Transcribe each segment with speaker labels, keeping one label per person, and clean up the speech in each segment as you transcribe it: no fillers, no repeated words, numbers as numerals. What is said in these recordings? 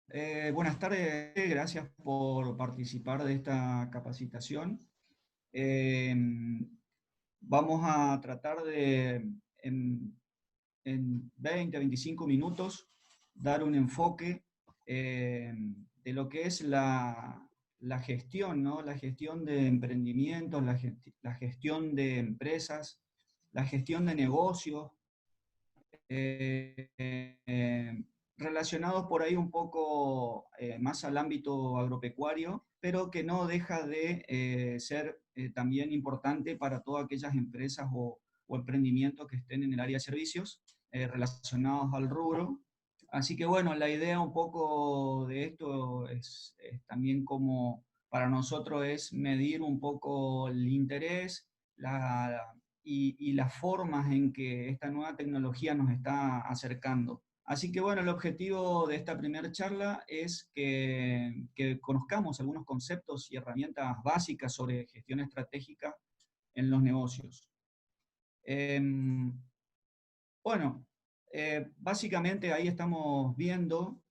Speaker 1: Buenas tardes, gracias por participar de esta capacitación. Eh, Vamos a tratar de, en 20, 25 minutos, dar un enfoque de lo que es la gestión, ¿no? La gestión de emprendimientos, la gestión de empresas, la gestión de negocios, eh, eh, relacionados por ahí un poco más al ámbito agropecuario, pero que no deja de ser también importante para todas aquellas empresas o emprendimientos que estén en el área de servicios relacionados al rubro. Así que bueno, la idea un poco de esto es también como para nosotros es medir un poco el interés, y las formas en que esta nueva tecnología nos está acercando. Así que bueno, el objetivo de esta primera charla es que conozcamos algunos conceptos y herramientas básicas sobre gestión estratégica en los negocios. Eh, bueno, básicamente ahí estamos viendo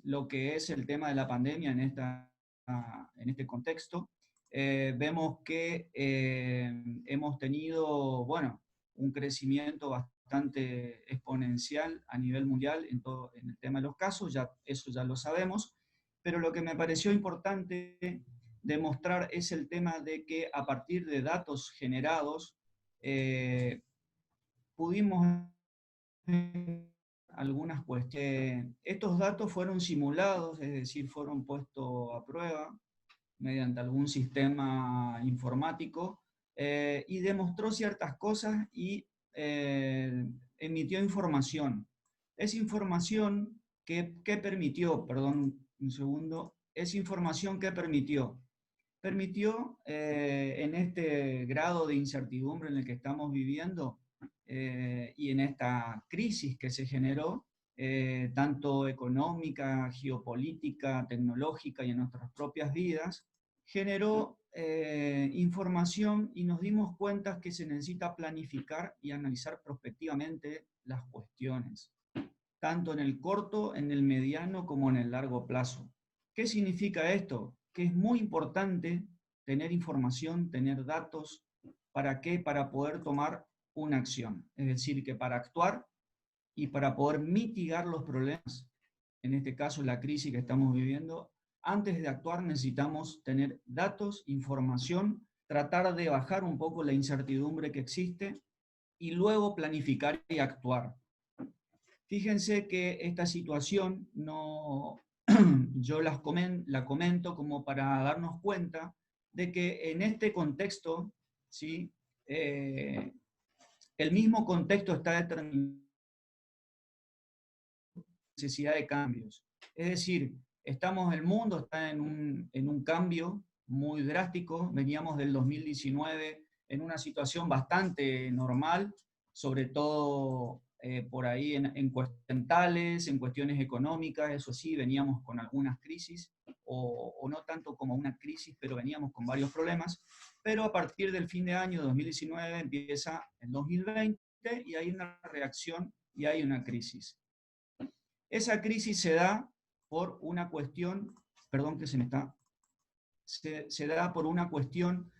Speaker 1: lo que es el tema de la pandemia en este contexto. Vemos que hemos tenido, bueno, un crecimiento bastante exponencial a nivel mundial en el tema de los casos, ya, eso ya lo sabemos, pero lo que me pareció importante demostrar es el tema de que a partir de datos generados, eh, pudimos algunas cuestiones. Estos datos fueron simulados, es decir, fueron puestos a prueba mediante algún sistema informático y demostró ciertas cosas y emitió información. Esa información que permitió, perdón un segundo, esa información que permitió en este grado de incertidumbre en el que estamos viviendo y en esta crisis que se generó, tanto económica, geopolítica, tecnológica y en nuestras propias vidas, generó información y nos dimos cuenta que se necesita planificar y analizar prospectivamente las cuestiones, tanto en el corto, en el mediano como en el largo plazo. ¿Qué significa esto? Que es muy importante tener información, tener datos. ¿Para qué? Para poder tomar una acción. Es decir, que para actuar y para poder mitigar los problemas, en este caso la crisis que estamos viviendo, antes de actuar necesitamos tener datos, información, tratar de bajar un poco la incertidumbre que existe y luego planificar y actuar. Fíjense que esta situación no, yo la comento como para darnos cuenta de que en este contexto, ¿sí? Eh, el mismo contexto está determinando la necesidad de cambios. Es decir, el mundo está en un cambio muy drástico, veníamos del 2019 en una situación bastante normal, sobre todo por ahí en cuestiones en cuestiones económicas, eso sí, veníamos con algunas crisis, o no tanto como una crisis, pero veníamos con varios problemas, pero a partir del fin de año 2019 empieza el 2020 y hay una reacción y hay una crisis. Esa crisis se da por una cuestión, perdón que se me está, se da por una cuestión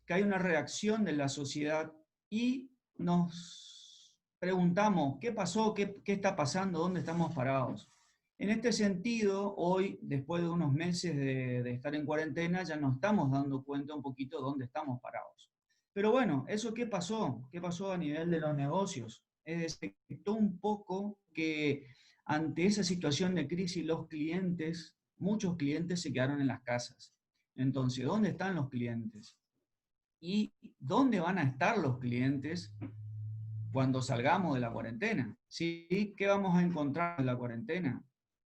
Speaker 1: que hay una reacción de la sociedad y nos preguntamos, ¿qué pasó? ¿Qué está pasando? ¿Dónde estamos parados? En este sentido, hoy, después de unos meses de estar en cuarentena, ya nos estamos dando cuenta un poquito dónde estamos parados. Pero bueno, ¿eso qué pasó? ¿Qué pasó a nivel de los negocios? Se detectó un poco que ante esa situación de crisis los clientes, muchos clientes se quedaron en las casas. Entonces, ¿dónde están los clientes? ¿Y dónde van a estar los clientes cuando salgamos de la cuarentena? ¿Sí? ¿Qué vamos a encontrar en la cuarentena?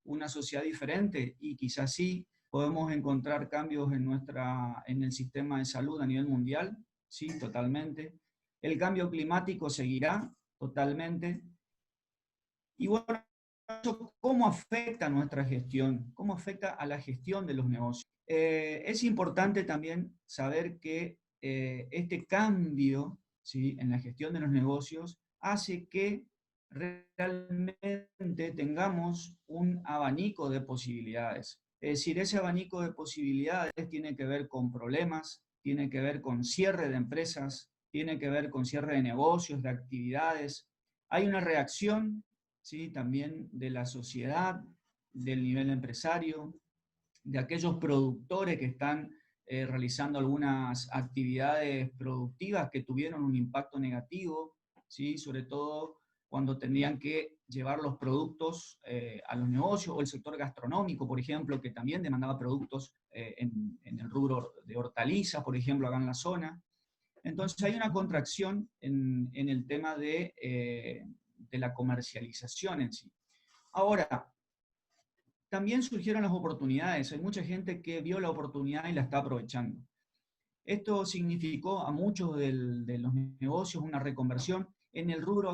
Speaker 1: ¿Una sociedad diferente? Y quizás sí, podemos encontrar cambios en el sistema de salud a nivel mundial. Sí, totalmente. El cambio climático seguirá totalmente. Y bueno, ¿cómo afecta nuestra gestión? ¿Cómo afecta a la gestión de los negocios? Es importante también saber que este cambio, ¿sí?, en la gestión de los negocios hace que realmente tengamos un abanico de posibilidades. Es decir, ese abanico de posibilidades tiene que ver con problemas, tiene que ver con cierre de empresas, tiene que ver con cierre de negocios, de actividades. Hay una reacción, ¿sí?, también de la sociedad, del nivel empresario, de aquellos productores que están realizando algunas actividades productivas que tuvieron un impacto negativo, ¿sí?, sobre todo cuando tenían que llevar los productos a los negocios, o el sector gastronómico, por ejemplo, que también demandaba productos en el rubro de hortalizas, por ejemplo, acá en la zona. Entonces hay una contracción en el tema de la comercialización en sí. Ahora, también surgieron las oportunidades. Hay mucha gente que vio la oportunidad y la está aprovechando. Esto significó a muchos de los negocios una reconversión. En el rubro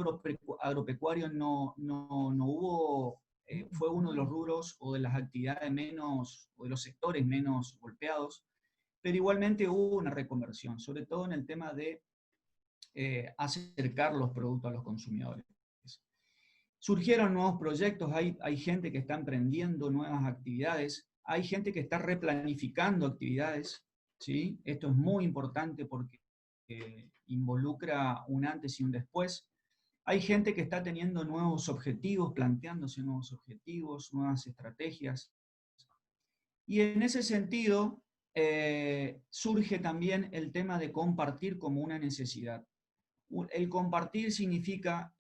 Speaker 1: agropecuario no hubo, fue uno de los rubros o de las actividades menos, o de los sectores menos golpeados, pero igualmente hubo una reconversión, sobre todo en el tema de acercar los productos a los consumidores. Surgieron nuevos proyectos, hay gente que está emprendiendo nuevas actividades, hay gente que está replanificando actividades, ¿sí? Esto es muy importante porque involucra un antes y un después. Hay gente que está teniendo nuevos objetivos, planteándose nuevos objetivos, nuevas estrategias. Y en ese sentido, surge también el tema de compartir como una necesidad. El compartir significa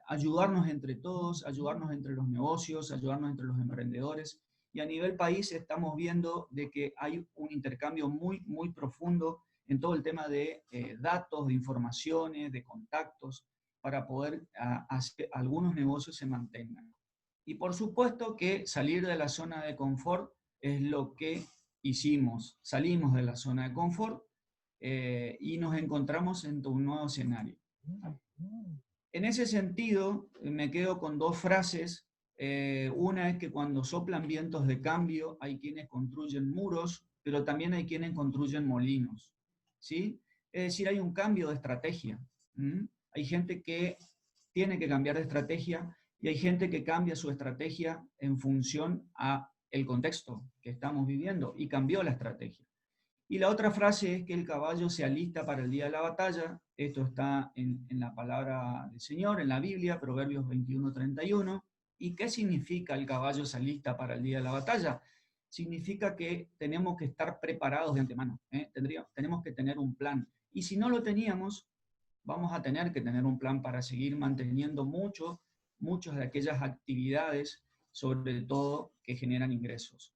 Speaker 1: ayudarnos entre todos, ayudarnos entre los negocios, ayudarnos entre los emprendedores. Y a nivel país estamos viendo de que hay un intercambio muy, muy profundo en todo el tema de datos, de informaciones, de contactos, para poder hacer algunos negocios se mantengan. Y por supuesto que salir de la zona de confort es lo que hicimos. Salimos de la zona de confort y nos encontramos en un nuevo escenario. En ese sentido, me quedo con dos frases. Una es que cuando soplan vientos de cambio, hay quienes construyen muros, pero también hay quienes construyen molinos, ¿sí? Es decir, hay un cambio de estrategia. Hay gente que tiene que cambiar de estrategia y hay gente que cambia su estrategia en función a el contexto que estamos viviendo y cambió la estrategia. Y la otra frase es que el caballo se alista para el día de la batalla. Esto está en la palabra del Señor, en la Biblia, Proverbios 21:31. ¿Y qué significa el caballo se alista para el día de la batalla? Significa que tenemos que estar preparados de antemano. Tenemos que tener un plan. Y si no lo teníamos, vamos a tener que tener un plan para seguir manteniendo muchas de aquellas actividades, sobre todo que generan ingresos.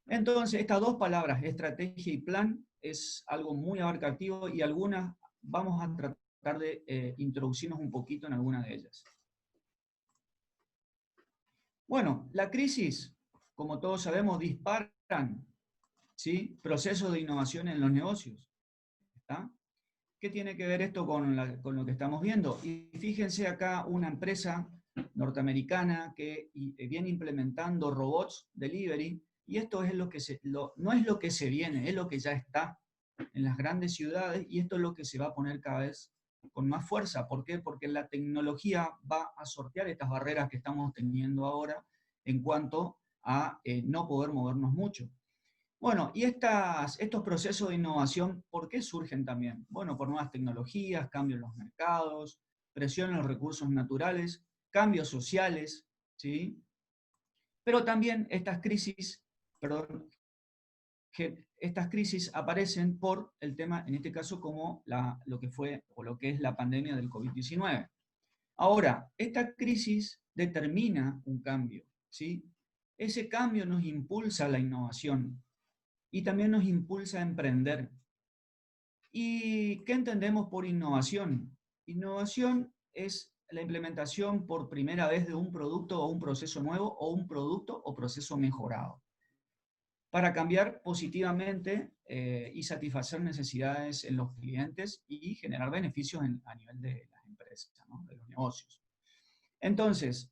Speaker 1: Entonces, estas dos palabras, estrategia y plan, es algo muy abarcativo y algunas vamos a tratar de introducirnos un poquito en algunas de ellas. Bueno, la crisis, como todos sabemos, disparan, ¿sí?, procesos de innovación en los negocios. ¿Está? ¿Qué tiene que ver esto con lo que estamos viendo? Y fíjense acá una empresa norteamericana que viene implementando robots delivery. Y esto es no es lo que se viene, es lo que ya está en las grandes ciudades y esto es lo que se va a poner cada vez con más fuerza. ¿Por qué? Porque la tecnología va a sortear estas barreras que estamos teniendo ahora en cuanto a no poder movernos mucho. Bueno, y estos procesos de innovación, ¿por qué surgen también? Bueno, por nuevas tecnologías, cambios en los mercados, presión en los recursos naturales, cambios sociales, ¿sí? Pero también estas crisis aparecen por el tema, en este caso, como lo que fue o lo que es la pandemia del COVID-19. Ahora, esta crisis determina un cambio, ¿sí? Ese cambio nos impulsa a la innovación y también nos impulsa a emprender. ¿Y qué entendemos por innovación? Innovación es la implementación por primera vez de un producto o un proceso nuevo o un producto o proceso mejorado, para cambiar positivamente y satisfacer necesidades en los clientes y generar beneficios a nivel de las empresas, ¿no?, de los negocios. Entonces,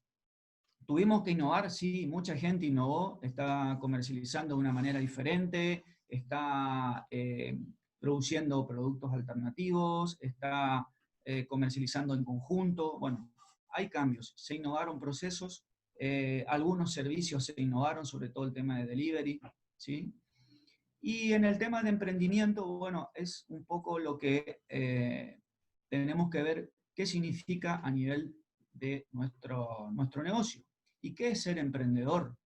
Speaker 1: tuvimos que innovar, sí, mucha gente innovó, está comercializando de una manera diferente, está produciendo productos alternativos, está comercializando en conjunto. Bueno, hay cambios, se innovaron procesos algunos servicios se innovaron, sobre todo el tema de delivery, ¿sí? Y en el tema de emprendimiento, bueno, es un poco lo que tenemos que ver qué significa a nivel de nuestro negocio. ¿Y qué es ser emprendedor?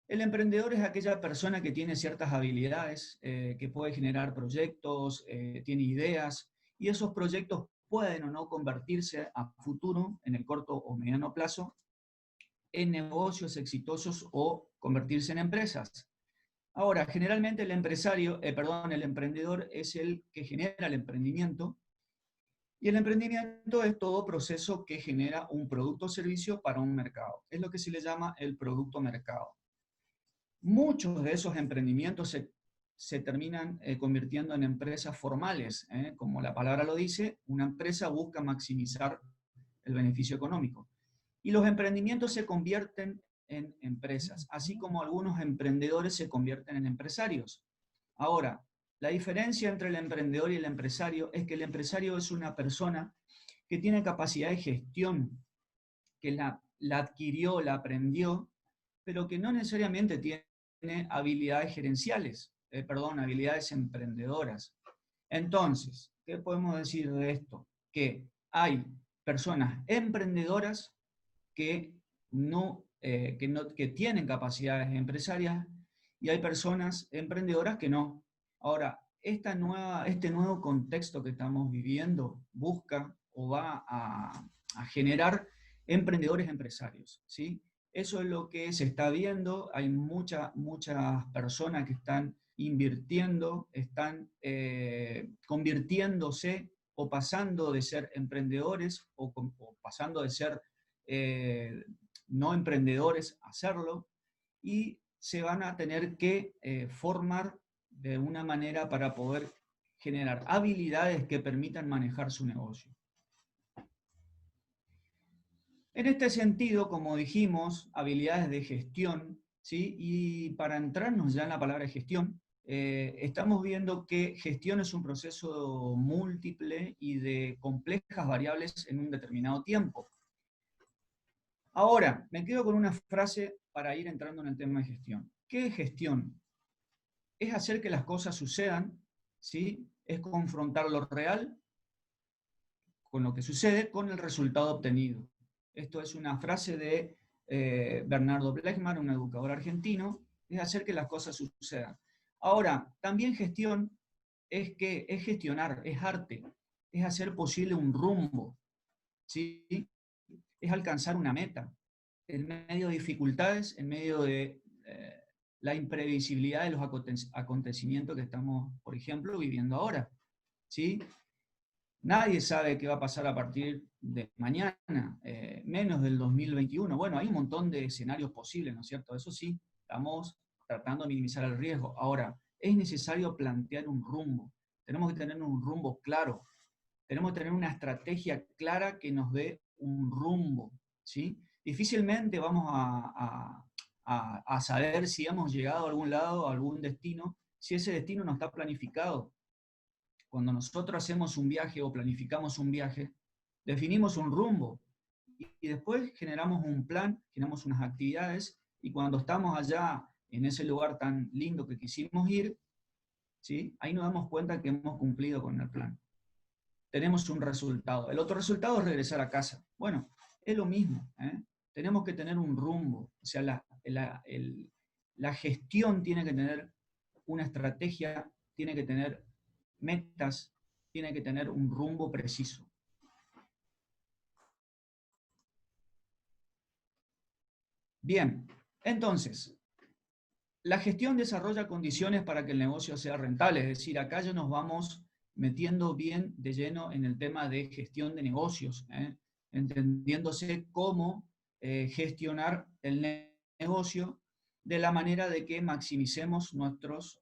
Speaker 1: El emprendedor es aquella persona que tiene ciertas habilidades, que puede generar proyectos, tiene ideas, y esos proyectos pueden o no convertirse a futuro, en el corto o mediano plazo, en negocios exitosos o convertirse en empresas. Ahora, generalmente el emprendedor es el que genera el emprendimiento, y el emprendimiento es todo proceso que genera un producto o servicio para un mercado. Es lo que se le llama el producto mercado. Muchos de esos emprendimientos se terminan convirtiendo en empresas formales. Como la palabra lo dice, una empresa busca maximizar el beneficio económico. Y los emprendimientos se convierten en empresas, así como algunos emprendedores se convierten en empresarios. Ahora, la diferencia entre el emprendedor y el empresario es que el empresario es una persona que tiene capacidad de gestión, que la adquirió, la aprendió, pero que no necesariamente tiene habilidades gerenciales, habilidades emprendedoras. Entonces, ¿qué podemos decir de esto? Que hay personas emprendedoras que que tienen capacidades empresarias, y hay personas emprendedoras que no. Ahora, este nuevo contexto que estamos viviendo busca o va a generar emprendedores empresarios, ¿sí? Eso es lo que se está viendo. Hay muchas personas que están invirtiendo, están convirtiéndose o pasando de ser emprendedores o pasando de ser no emprendedores a hacerlo, y se van a tener que formar de una manera para poder generar habilidades que permitan manejar su negocio. En este sentido, como dijimos, habilidades de gestión, ¿sí? Y para entrarnos ya en la palabra gestión, estamos viendo que gestión es un proceso múltiple y de complejas variables en un determinado tiempo. Ahora, me quedo con una frase para ir entrando en el tema de gestión. ¿Qué es gestión? Es hacer que las cosas sucedan, ¿sí? Es confrontar lo real con lo que sucede con el resultado obtenido. Esto es una frase de Bernardo Blechman, un educador argentino, es hacer que las cosas sucedan. Ahora, también gestión es gestionar, es arte, es hacer posible un rumbo, ¿sí? Es alcanzar una meta, en medio de dificultades, en medio de la imprevisibilidad de los acontecimientos que estamos, por ejemplo, viviendo ahora, ¿sí? Nadie sabe qué va a pasar a partir de mañana, menos del 2021. Bueno, hay un montón de escenarios posibles, ¿no es cierto? Eso sí, estamos tratando de minimizar el riesgo. Ahora, es necesario plantear un rumbo. Tenemos que tener un rumbo claro. Tenemos que tener una estrategia clara que nos dé un rumbo, ¿sí? Difícilmente vamos a saber si hemos llegado a algún lado, a algún destino, si ese destino no está planificado. Cuando nosotros hacemos un viaje o planificamos un viaje, definimos un rumbo y después generamos un plan, generamos unas actividades, y cuando estamos allá en ese lugar tan lindo que quisimos ir, ¿sí? Ahí nos damos cuenta que hemos cumplido con el plan. Tenemos un resultado. El otro resultado es regresar a casa. Bueno, es lo mismo, ¿eh? Tenemos que tener un rumbo. O sea, la gestión tiene que tener una estrategia, tiene que tener metas, tiene que tener un rumbo preciso. Bien, entonces, la gestión desarrolla condiciones para que el negocio sea rentable, es decir, acá ya nos vamos metiendo bien de lleno en el tema de gestión de negocios, entendiéndose cómo gestionar el negocio de la manera de que maximicemos nuestros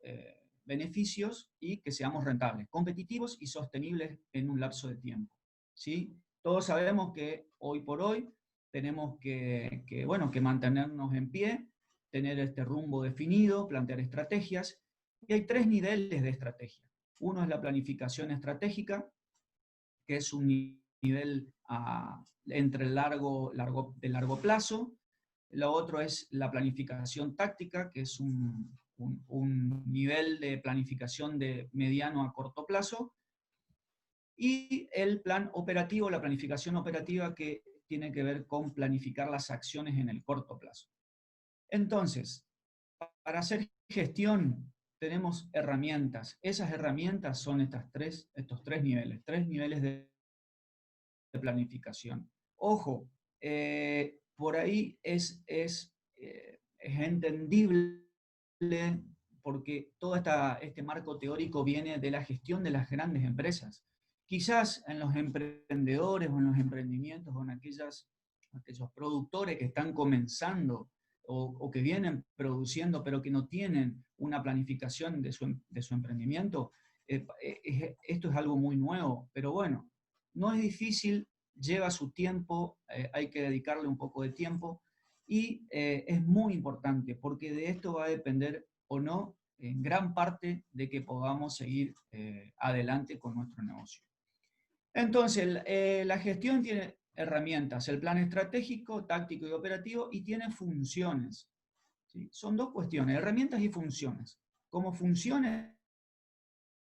Speaker 1: beneficios y que seamos rentables, competitivos y sostenibles en un lapso de tiempo, ¿sí? Todos sabemos que hoy por hoy tenemos que mantenernos en pie, tener este rumbo definido, plantear estrategias, y hay 3 niveles de estrategia. Uno es la planificación estratégica, que es un nivel entre el de largo plazo. Lo otro es la planificación táctica, que es un nivel de planificación de mediano a corto plazo. Y el plan operativo, la planificación operativa, que tiene que ver con planificar las acciones en el corto plazo. Entonces, para hacer gestión tenemos herramientas. Esas herramientas son estos tres niveles de planificación. Ojo, por ahí es entendible porque todo este marco teórico viene de la gestión de las grandes empresas. Quizás en los emprendedores o en los emprendimientos o en aquellos productores que están comenzando o que vienen produciendo pero que no tienen una planificación de su emprendimiento, esto es algo muy nuevo, pero bueno, no es difícil, lleva su tiempo, hay que dedicarle un poco de tiempo y es muy importante porque de esto va a depender o no en gran parte de que podamos seguir adelante con nuestro negocio. Entonces, la gestión tiene herramientas, el plan estratégico, táctico y operativo, y tiene funciones. ¿Sí? Son dos cuestiones, herramientas y funciones. Como funciones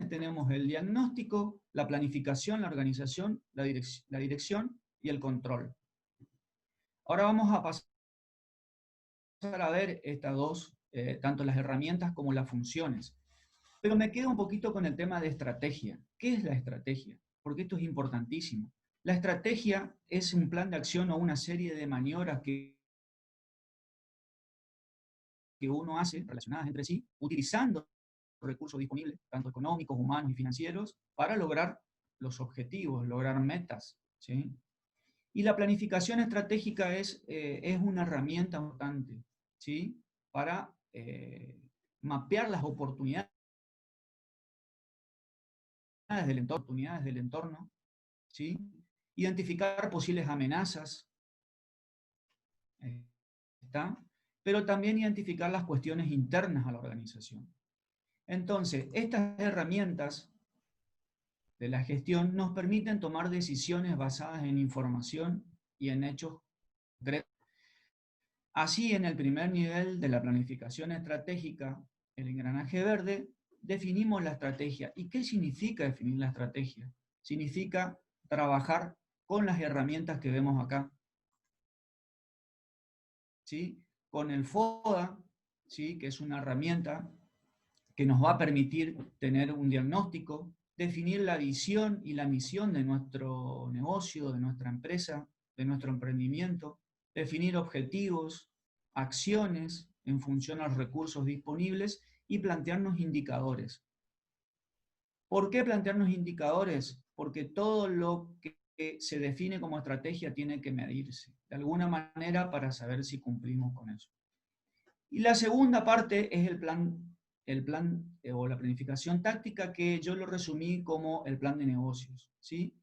Speaker 1: tenemos el diagnóstico, la planificación, la organización, la dirección y el control. Ahora vamos a pasar a ver estas dos, tanto las herramientas como las funciones. Pero me quedo un poquito con el tema de estrategia. ¿Qué es la estrategia? Porque esto es importantísimo. La estrategia es un plan de acción o una serie de maniobras que uno hace relacionadas entre sí, utilizando recursos disponibles, tanto económicos, humanos y financieros, para lograr los objetivos, lograr metas. ¿Sí? Y la planificación estratégica es una herramienta importante, ¿sí? Para mapear las oportunidades del entorno, ¿sí? Identificar posibles amenazas, ¿está? Pero también identificar las cuestiones internas a la organización. Entonces, estas herramientas de la gestión nos permiten tomar decisiones basadas en información y en hechos concretos. Así, en el primer nivel de la planificación estratégica, el engranaje verde, definimos la estrategia. ¿Y qué significa definir la estrategia? Significa trabajar con las herramientas que vemos acá. ¿Sí? Con el FODA, ¿sí? Que es una herramienta que nos va a permitir tener un diagnóstico, definir la visión y la misión de nuestro negocio, de nuestra empresa, de nuestro emprendimiento, definir objetivos, acciones en función a los recursos disponibles y plantearnos indicadores. ¿Por qué plantearnos indicadores? Porque todo lo que se define como estrategia tiene que medirse de alguna manera para saber si cumplimos con eso. Y la segunda parte es el plan o la planificación táctica, que yo lo resumí como el plan de negocios, ¿sí?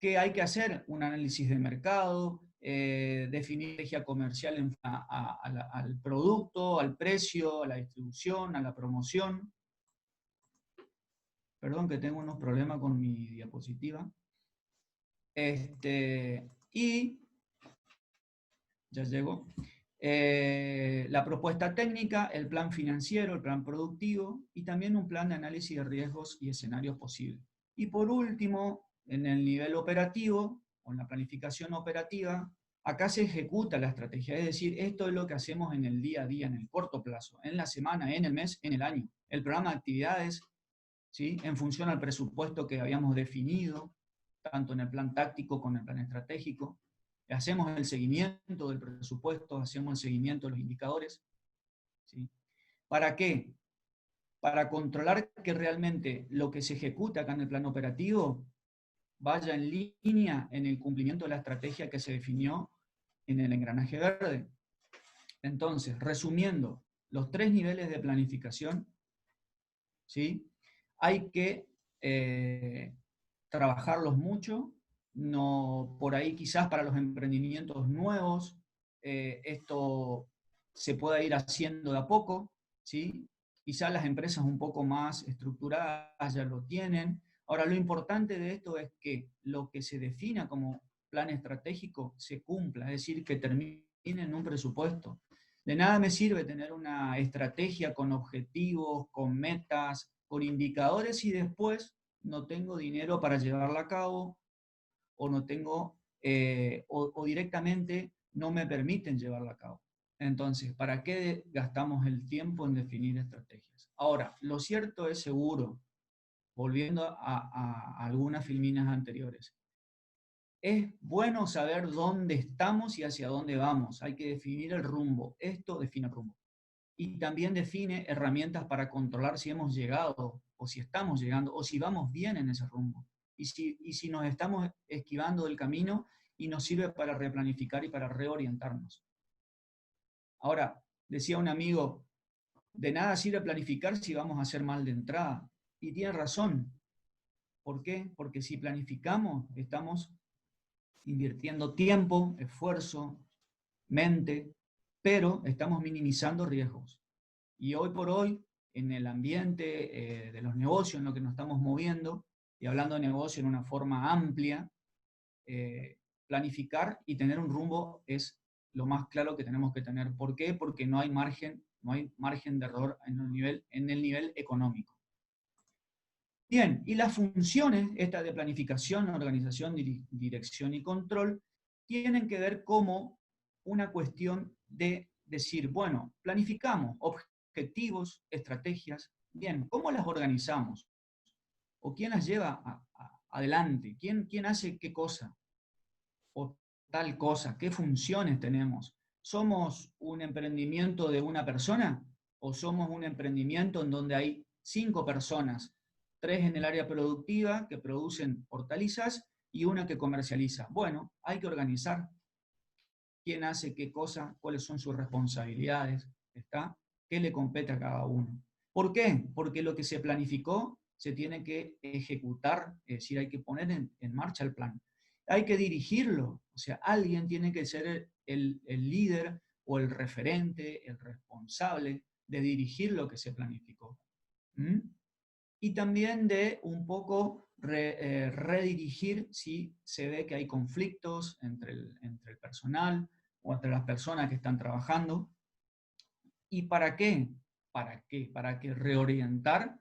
Speaker 1: Que hay que hacer un análisis de mercado, definir estrategia comercial al producto, al precio, a la distribución, a la promoción. Perdón que tengo unos problemas con mi diapositiva. Y ya llegó. La propuesta técnica, el plan financiero, el plan productivo y también un plan de análisis de riesgos y escenarios posibles. Y por último, en el nivel operativo, o en la planificación operativa, acá se ejecuta la estrategia, es decir, esto es lo que hacemos en el día a día, en el corto plazo, en la semana, en el mes, en el año. El programa de actividades, ¿sí? En función al presupuesto que habíamos definido, tanto en el plan táctico como en el plan estratégico. Hacemos el seguimiento del presupuesto, hacemos el seguimiento de los indicadores. ¿Sí? ¿Para qué? Para controlar que realmente lo que se ejecuta acá en el plan operativo vaya en línea en el cumplimiento de la estrategia que se definió en el engranaje verde. Entonces, resumiendo, los tres niveles de planificación, ¿sí? Hay que trabajarlos mucho. No, por ahí quizás para los emprendimientos nuevos esto se pueda ir haciendo de a poco, ¿sí? Quizás las empresas un poco más estructuradas ya lo tienen. Ahora, lo importante de esto es que lo que se defina como plan estratégico se cumpla, es decir, que termine en un presupuesto. De nada me sirve tener una estrategia con objetivos, con metas, con indicadores y después no tengo dinero para llevarla a cabo o no tengo, o directamente no me permiten llevarla a cabo. Entonces, ¿para qué gastamos el tiempo en definir estrategias? Ahora, lo cierto es seguro, volviendo a algunas filminas anteriores, es bueno saber dónde estamos y hacia dónde vamos. Hay que definir el rumbo. Esto define el rumbo. Y también define herramientas para controlar si hemos llegado o si estamos llegando o si vamos bien en ese rumbo. Y si nos estamos esquivando del camino y nos sirve para replanificar y para reorientarnos. Ahora, decía un amigo, de nada sirve planificar si vamos a hacer mal de entrada. Y tiene razón. ¿Por qué? Porque si planificamos, estamos invirtiendo tiempo, esfuerzo, mente, pero estamos minimizando riesgos. Y hoy por hoy, en el ambiente de los negocios en lo que nos estamos moviendo, y hablando de negocio en una forma amplia, eh, planificar y tener un rumbo es lo más claro que tenemos que tener. ¿Por qué? Porque no hay margen de error en el nivel económico. Bien, y las funciones, esta de planificación, organización, dirección y control, tienen que ver como una cuestión de decir, bueno, planificamos objetivos, estrategias, bien, ¿cómo las organizamos? ¿O quién las lleva adelante? ¿Quién hace qué cosa? ¿O tal cosa? ¿Qué funciones tenemos? ¿Somos un emprendimiento de una persona? ¿O somos un emprendimiento en donde hay 5 personas? 3 en el área productiva que producen hortalizas y una que comercializa. Bueno, hay que organizar quién hace qué cosa, cuáles son sus responsabilidades, ¿está? ¿Qué le compete a cada uno? ¿Por qué? Porque lo que se planificó se tiene que ejecutar, es decir, hay que poner en marcha el plan. Hay que dirigirlo, o sea, alguien tiene que ser el líder o el referente, el responsable de dirigir lo que se planificó. ¿Mm? Y también de un poco redirigir si se ve que hay conflictos entre el personal o entre las personas que están trabajando. ¿Y para qué? ¿Para qué? Para que reorientar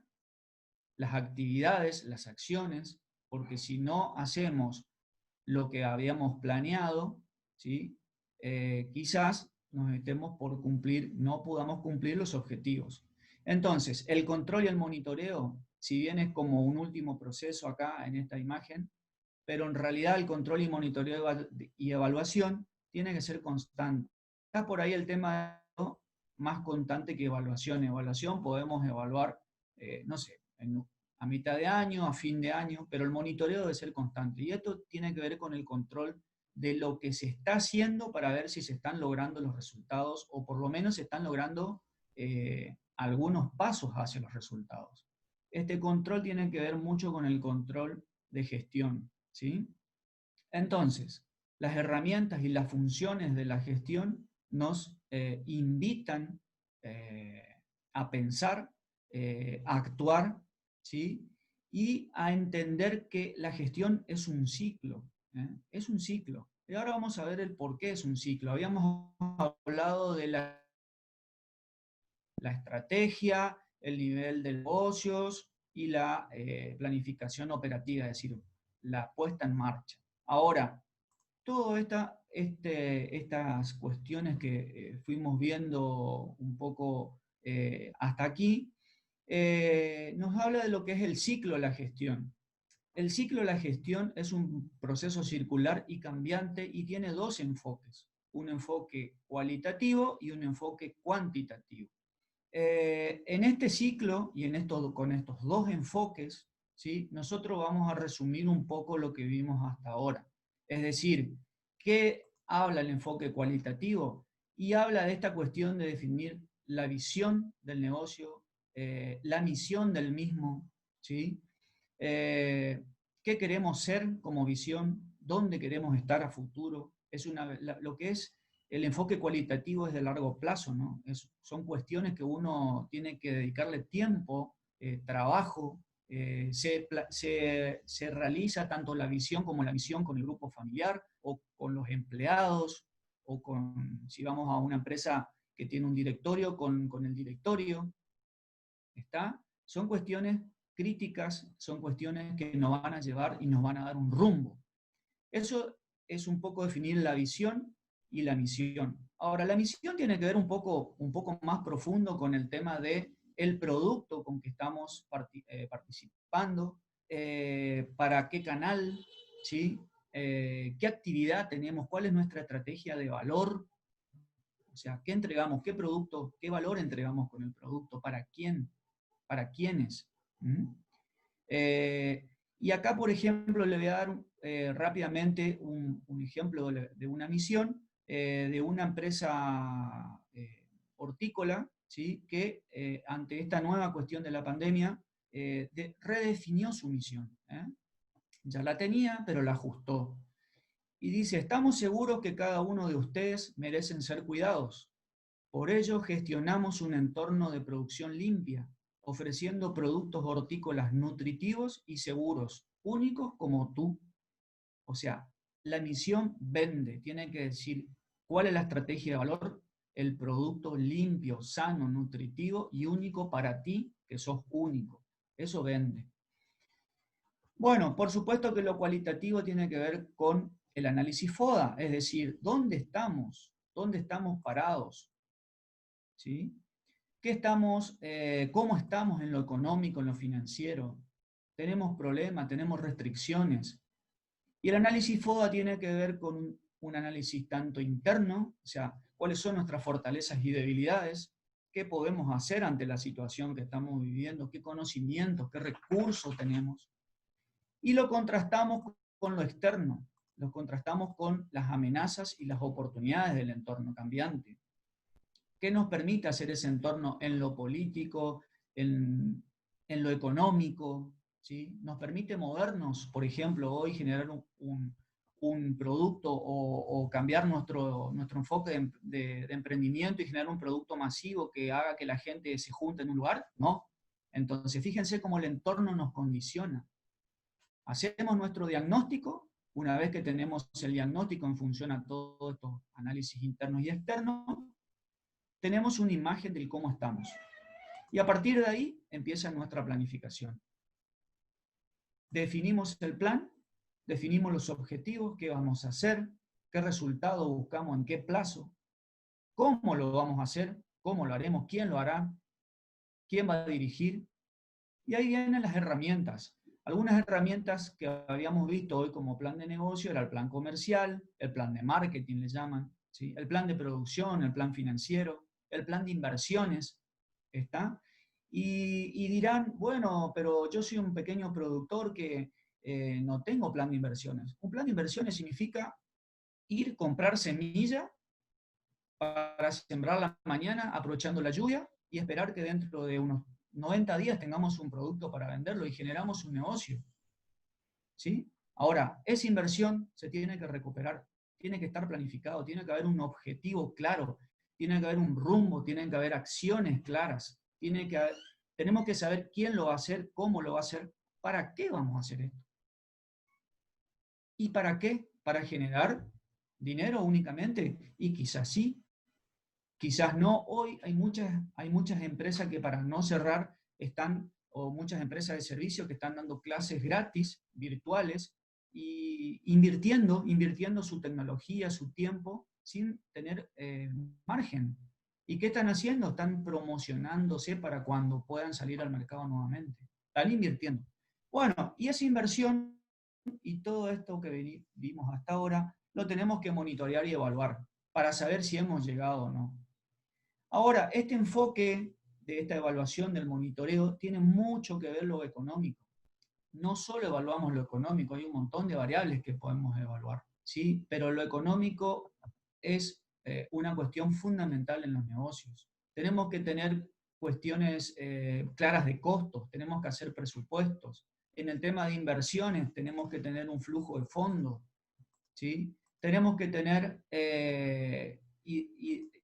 Speaker 1: las actividades, las acciones, porque si no hacemos lo que habíamos planeado, ¿sí? Quizás nos estemos por cumplir, no podamos cumplir los objetivos. Entonces, el control y el monitoreo, si bien es como un último proceso acá en esta imagen, pero en realidad el control y monitoreo y evaluación tiene que ser constante. Está por ahí el tema más constante que evaluación. Evaluación podemos evaluar, no sé, a mitad de año, a fin de año, pero el monitoreo debe ser constante. Y esto tiene que ver con el control de lo que se está haciendo para ver si se están logrando los resultados o por lo menos se están logrando algunos pasos hacia los resultados. Este control tiene que ver mucho con el control de gestión, ¿sí? Entonces, las herramientas y las funciones de la gestión nos invitan a pensar, a actuar, ¿sí? Y a entender que la gestión es un ciclo, ¿eh? Es un ciclo. Y ahora vamos a ver el por qué es un ciclo. Habíamos hablado de la estrategia, el nivel de negocios y la planificación operativa, es decir, la puesta en marcha. Ahora, todas estas cuestiones que fuimos viendo un poco hasta aquí, nos habla de lo que es el ciclo de la gestión. El ciclo de la gestión es un proceso circular y cambiante y tiene dos enfoques, un enfoque cualitativo y un enfoque cuantitativo. En este ciclo y con estos dos enfoques, ¿sí? Nosotros vamos a resumir un poco lo que vimos hasta ahora. Es decir, ¿qué habla el enfoque cualitativo? Y habla de esta cuestión de definir la visión del negocio, la misión del mismo, ¿sí? ¿Qué queremos ser como visión? ¿Dónde queremos estar a futuro? Lo que es el enfoque cualitativo es de largo plazo, ¿no? Son cuestiones que uno tiene que dedicarle tiempo, trabajo, Se realiza tanto la visión como la misión con el grupo familiar, o con los empleados, o con, si vamos a una empresa que tiene un directorio, con el directorio. ¿Está? Son cuestiones críticas, son cuestiones que nos van a llevar y nos van a dar un rumbo. Eso es un poco definir la visión y la misión. Ahora, la misión tiene que ver un poco más profundo con el tema de el producto con que estamos participando, para qué canal, ¿sí? Qué actividad tenemos, cuál es nuestra estrategia de valor, o sea, qué entregamos, qué producto, qué valor entregamos con el producto, para quién, para quiénes. ¿Mm? Y acá, por ejemplo, le voy a dar rápidamente un ejemplo de una misión de una empresa hortícola, ¿sí? Que ante esta nueva cuestión de la pandemia redefinió su misión. Ya la tenía, pero la ajustó. Y dice, estamos seguros que cada uno de ustedes merecen ser cuidados. Por ello, gestionamos un entorno de producción limpia, ofreciendo productos hortícolas nutritivos y seguros, únicos como tú. O sea, la misión vende, tiene que decir cuál es la estrategia de valor, el producto limpio, sano, nutritivo y único para ti, que sos único. Eso vende. Bueno, por supuesto que lo cualitativo tiene que ver con el análisis FODA, es decir, ¿dónde estamos? ¿Dónde estamos parados? ¿Sí? ¿Cómo estamos en lo económico, en lo financiero? ¿Tenemos problemas? ¿Tenemos restricciones? Y el análisis FODA tiene que ver con un análisis tanto interno, o sea, cuáles son nuestras fortalezas y debilidades, qué podemos hacer ante la situación que estamos viviendo, qué conocimientos, qué recursos tenemos. Y lo contrastamos con lo externo, lo contrastamos con las amenazas y las oportunidades del entorno cambiante. ¿Qué nos permite hacer ese entorno en lo político, en lo económico? ¿Sí? Nos permite movernos, por ejemplo, hoy generar un producto o cambiar nuestro enfoque de emprendimiento y generar un producto masivo que haga que la gente se junte en un lugar. No. Entonces, fíjense cómo el entorno nos condiciona. Hacemos nuestro diagnóstico. Una vez que tenemos el diagnóstico en función a todos estos análisis internos y externos, tenemos una imagen de cómo estamos. Y a partir de ahí empieza nuestra planificación. Definimos el plan, definimos los objetivos, qué vamos a hacer, qué resultado buscamos, en qué plazo, cómo lo vamos a hacer, cómo lo haremos, quién lo hará, quién va a dirigir. Y ahí vienen las herramientas. Algunas herramientas que habíamos visto hoy como plan de negocio era el plan comercial, el plan de marketing le llaman, ¿sí? El plan de producción, el plan financiero, el plan de inversiones, ¿está? Y dirán, bueno, pero yo soy un pequeño productor que no tengo plan de inversiones. Un plan de inversiones significa ir, comprar semilla para sembrarla mañana aprovechando la lluvia y esperar que dentro de unos 90 días tengamos un producto para venderlo y generamos un negocio. ¿Sí? Ahora, esa inversión se tiene que recuperar, tiene que estar planificado, tiene que haber un objetivo claro, tiene que haber un rumbo, tienen que haber acciones claras, tenemos que saber quién lo va a hacer, cómo lo va a hacer, para qué vamos a hacer esto. ¿Y para qué? ¿Para generar dinero únicamente? Y quizás sí, quizás no. Hoy hay muchas empresas que para no cerrar o muchas empresas de servicio que están dando clases gratis, virtuales, y invirtiendo su tecnología, su tiempo, sin tener margen. ¿Y qué están haciendo? Están promocionándose para cuando puedan salir al mercado nuevamente. Están invirtiendo. Bueno, y esa inversión y todo esto que vimos hasta ahora, lo tenemos que monitorear y evaluar para saber si hemos llegado o no. Ahora, este enfoque de esta evaluación del monitoreo tiene mucho que ver lo económico. No solo evaluamos lo económico, hay un montón de variables que podemos evaluar, ¿sí? Pero lo económico es una cuestión fundamental en los negocios. Tenemos que tener cuestiones claras de costos, tenemos que hacer presupuestos. En el tema de inversiones tenemos que tener un flujo de fondos, ¿sí? Tenemos que tener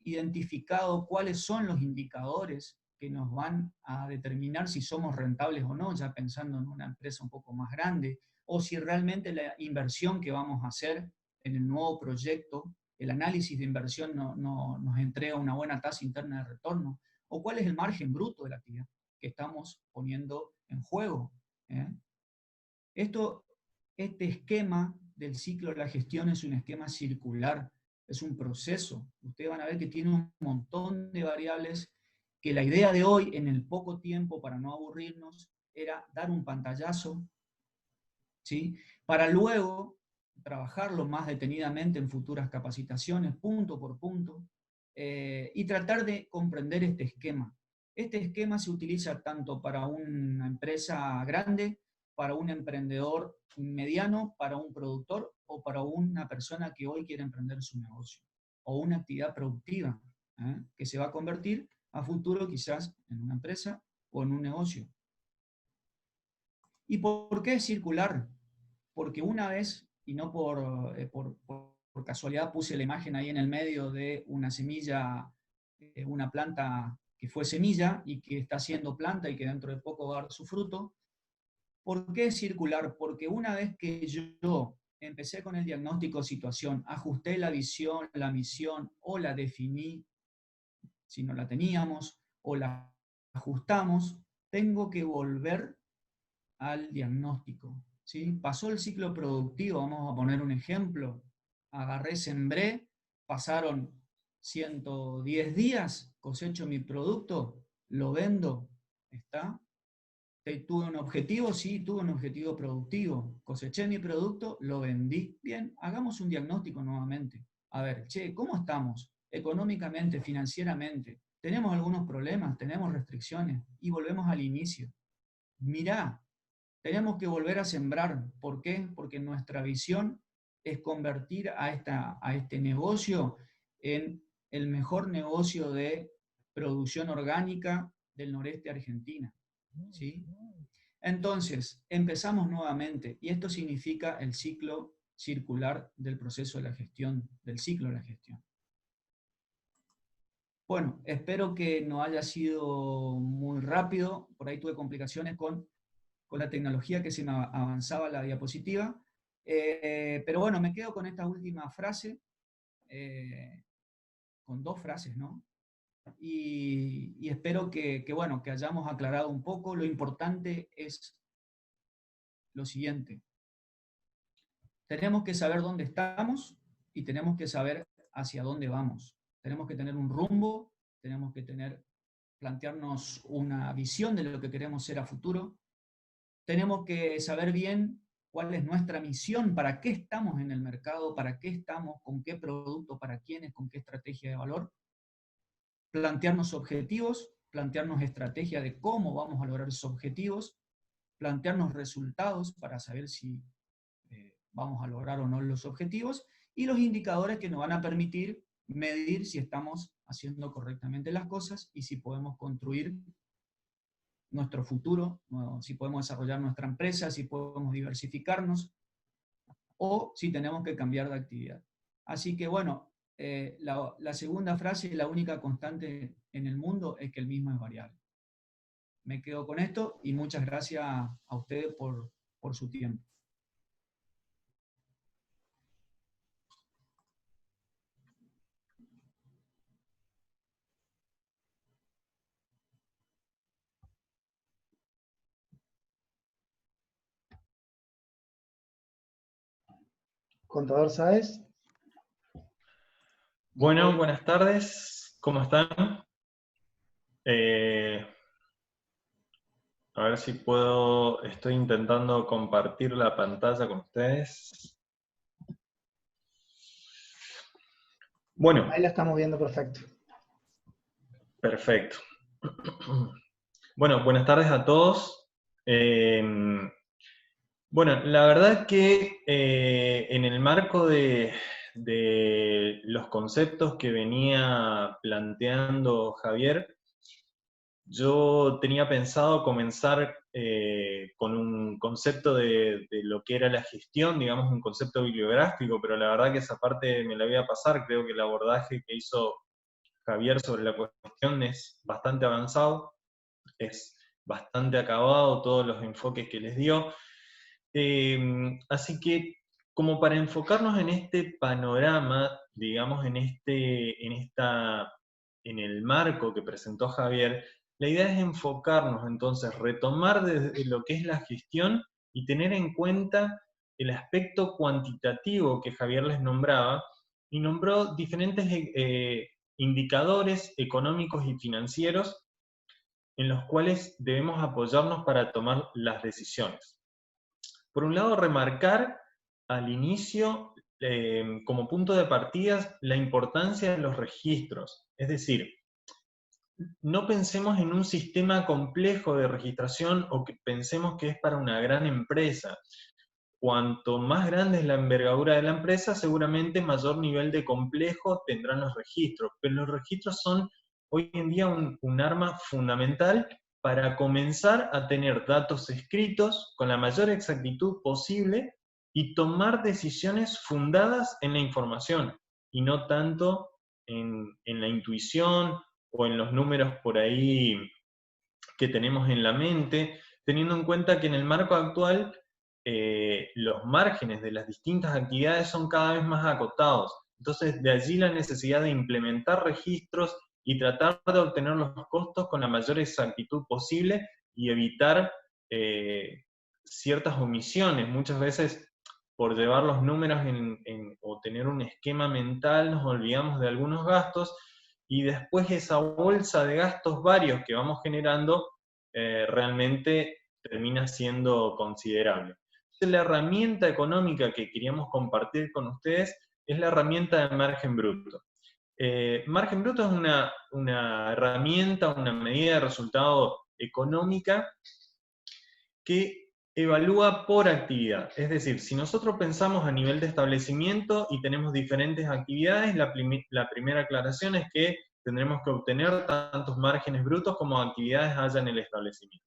Speaker 1: identificado cuáles son los indicadores que nos van a determinar si somos rentables o no, ya pensando en una empresa un poco más grande, o si realmente la inversión que vamos a hacer en el nuevo proyecto, el análisis de inversión nos entrega una buena tasa interna de retorno, o cuál es el margen bruto de la actividad que estamos poniendo en juego. ¿Eh? Este esquema del ciclo de la gestión es un esquema circular, es un proceso. Ustedes van a ver que tiene un montón de variables, que la idea de hoy, en el poco tiempo, para no aburrirnos, era dar un pantallazo, ¿sí? Para luego trabajarlo más detenidamente en futuras capacitaciones, punto por punto, y tratar de comprender este esquema. Este esquema se utiliza tanto para una empresa grande, para un emprendedor mediano, para un productor o para una persona que hoy quiere emprender su negocio o una actividad productiva, que se va a convertir a futuro quizás en una empresa o en un negocio. ¿Y por qué es circular? Porque una vez, y no por casualidad puse la imagen ahí en el medio de una semilla, una planta que fue semilla y que está siendo planta y que dentro de poco va a dar su fruto. ¿Por qué es circular? Porque una vez que yo empecé con el diagnóstico de situación, ajusté la visión, la misión o la definí, si no la teníamos, o la ajustamos, tengo que volver al diagnóstico. ¿Sí? Pasó el ciclo productivo, vamos a poner un ejemplo. Agarré, sembré, pasaron 110 días, cosecho mi producto, lo vendo, ¿está? ¿Tuve un objetivo? Sí, tuve un objetivo productivo. Coseché mi producto, lo vendí. Bien, hagamos un diagnóstico nuevamente. A ver, che, ¿cómo estamos? Económicamente, financieramente. ¿Tenemos algunos problemas? ¿Tenemos restricciones? Y volvemos al inicio. Mirá, tenemos que volver a sembrar. ¿Por qué? Porque nuestra visión es convertir a este negocio en el mejor negocio de producción orgánica del noreste de Argentina. ¿Sí? Entonces, empezamos nuevamente, y esto significa el ciclo circular del proceso de la gestión, del ciclo de la gestión. Bueno, espero que no haya sido muy rápido, por ahí tuve complicaciones con la tecnología que se me avanzaba la diapositiva, pero bueno, me quedo con esta última frase, con dos frases, ¿no? Y espero bueno, que hayamos aclarado un poco. Lo importante es lo siguiente: tenemos que saber dónde estamos y tenemos que saber hacia dónde vamos. Tenemos que tener un rumbo, tenemos que plantearnos una visión de lo que queremos ser a futuro. Tenemos que saber bien cuál es nuestra misión, para qué estamos en el mercado, para qué estamos, con qué producto, para quiénes, con qué estrategia de valor. Plantearnos objetivos, plantearnos estrategia de cómo vamos a lograr esos objetivos, plantearnos resultados para saber si vamos a lograr o no los objetivos, y los indicadores que nos van a permitir medir si estamos haciendo correctamente las cosas y si podemos construir nuestro futuro, si podemos desarrollar nuestra empresa, si podemos diversificarnos o si tenemos que cambiar de actividad. Así que bueno, la segunda frase, la única constante en el mundo es que el mismo es variable. Me quedo con esto y muchas gracias a ustedes por su tiempo.
Speaker 2: Contador Sáez.
Speaker 3: Bueno, buenas tardes, ¿cómo están? A ver si puedo, estoy intentando compartir la pantalla con ustedes. Bueno.
Speaker 2: Ahí la estamos viendo perfecto.
Speaker 3: Perfecto. Bueno, buenas tardes a todos. Bueno, la verdad que en el marco de los conceptos que venía planteando Javier, yo tenía pensado comenzar con un concepto de lo que era la gestión, digamos un concepto bibliográfico, pero la verdad que esa parte me la voy a pasar. Creo que el abordaje que hizo Javier sobre la cuestión es bastante avanzado, es bastante acabado todos los enfoques que les dio. Así que, como para enfocarnos en este panorama, digamos, en el marco que presentó Javier, la idea es enfocarnos, entonces, retomar desde lo que es la gestión y tener en cuenta el aspecto cuantitativo que Javier les nombraba, y nombró diferentes indicadores económicos y financieros en los cuales debemos apoyarnos para tomar las decisiones. Por un lado, remarcar al inicio, como punto de partida, la importancia de los registros. Es decir, no pensemos en un sistema complejo de registración o que pensemos que es para una gran empresa. Cuanto más grande es la envergadura de la empresa, seguramente mayor nivel de complejo tendrán los registros. Pero los registros son hoy en día un arma fundamental para comenzar a tener datos escritos con la mayor exactitud posible y tomar decisiones fundadas en la información, y no tanto en la intuición o en los números por ahí que tenemos en la mente, teniendo en cuenta que en el marco actual los márgenes de las distintas actividades son cada vez más acotados. Entonces, de allí la necesidad de implementar registros y tratar de obtener los costos con la mayor exactitud posible y evitar ciertas omisiones. Muchas veces, por llevar los números o tener un esquema mental, nos olvidamos de algunos gastos, y después esa bolsa de gastos varios que vamos generando realmente termina siendo considerable. Entonces, la herramienta económica que queríamos compartir con ustedes es la herramienta de margen bruto. Margen bruto es una herramienta, una medida de resultado económica que evalúa por actividad. Es decir, si nosotros pensamos a nivel de establecimiento y tenemos diferentes actividades, la primera aclaración es que tendremos que obtener tantos márgenes brutos como actividades haya en el establecimiento.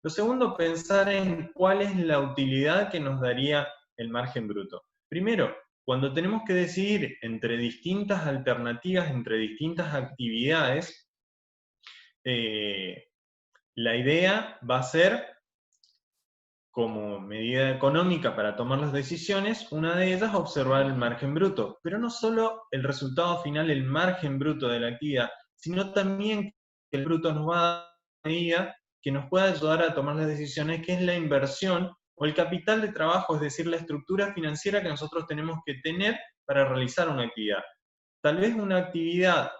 Speaker 3: Lo segundo, pensar en cuál es la utilidad que nos daría el margen bruto. Primero, cuando tenemos que decidir entre distintas alternativas, entre distintas actividades, la idea va a ser, como medida económica para tomar las decisiones, una de ellas observar el margen bruto. Pero no solo el resultado final, el margen bruto de la actividad, sino también que el bruto nos va a dar una medida que nos pueda ayudar a tomar las decisiones, que es la inversión o el capital de trabajo, es decir, la estructura financiera que nosotros tenemos que tener para realizar una actividad. Tal vez una actividad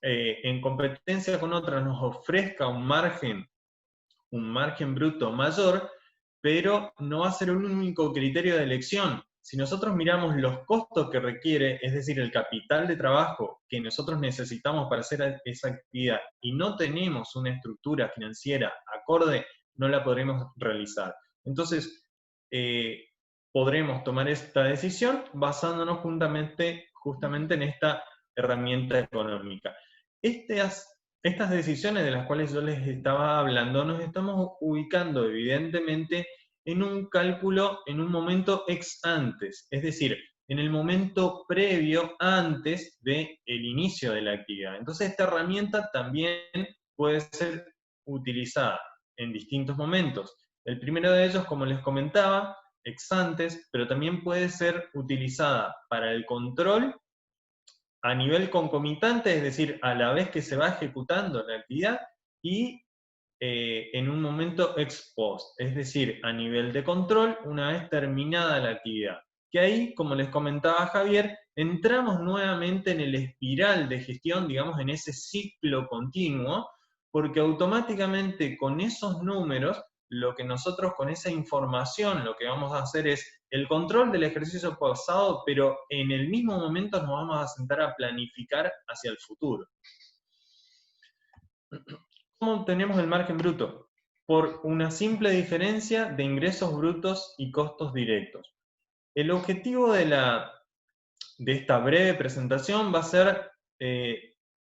Speaker 3: en competencia con otra nos ofrezca un margen bruto mayor, pero no va a ser un único criterio de elección. Si nosotros miramos los costos que requiere, es decir, el capital de trabajo que nosotros necesitamos para hacer esa actividad, y no tenemos una estructura financiera acorde, no la podremos realizar. Entonces, podremos tomar esta decisión basándonos justamente en esta herramienta económica. Estas decisiones de las cuales yo les estaba hablando, nos estamos ubicando evidentemente en un cálculo, en un momento ex antes, es decir, en el momento previo, antes del inicio de la actividad. Entonces, esta herramienta también puede ser utilizada en distintos momentos. El primero de ellos, como les comentaba, ex antes, pero también puede ser utilizada para el control a nivel concomitante, es decir, a la vez que se va ejecutando la actividad, y en un momento ex post, es decir, a nivel de control una vez terminada la actividad. Que ahí, como les comentaba Javier, entramos nuevamente en el espiral de gestión, digamos, en ese ciclo continuo, porque automáticamente con esos números, lo que nosotros con esa información, lo que vamos a hacer es el control del ejercicio pasado, pero en el mismo momento nos vamos a sentar a planificar hacia el futuro. ¿Cómo obtenemos el margen bruto? Por una simple diferencia de ingresos brutos y costos directos. El objetivo de esta breve presentación va a ser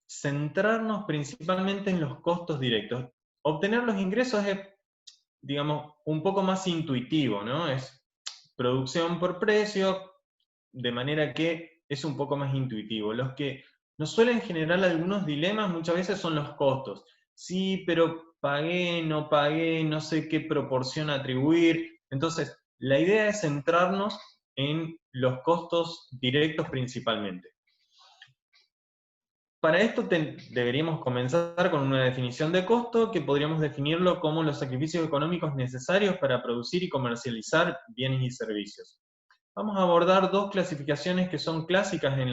Speaker 3: centrarnos principalmente en los costos directos. Obtener los ingresos es, digamos, un poco más intuitivo, ¿no? Es producción por precio, de manera que es un poco más intuitivo. Los que nos suelen generar algunos dilemas, muchas veces son los costos. Sí, pero pagué, no sé qué proporción atribuir. Entonces, la idea es centrarnos en los costos directos principalmente. Para esto deberíamos comenzar con una definición de costo que podríamos definirlo como los sacrificios económicos necesarios para producir y comercializar bienes y servicios. Vamos a abordar dos clasificaciones que son clásicas en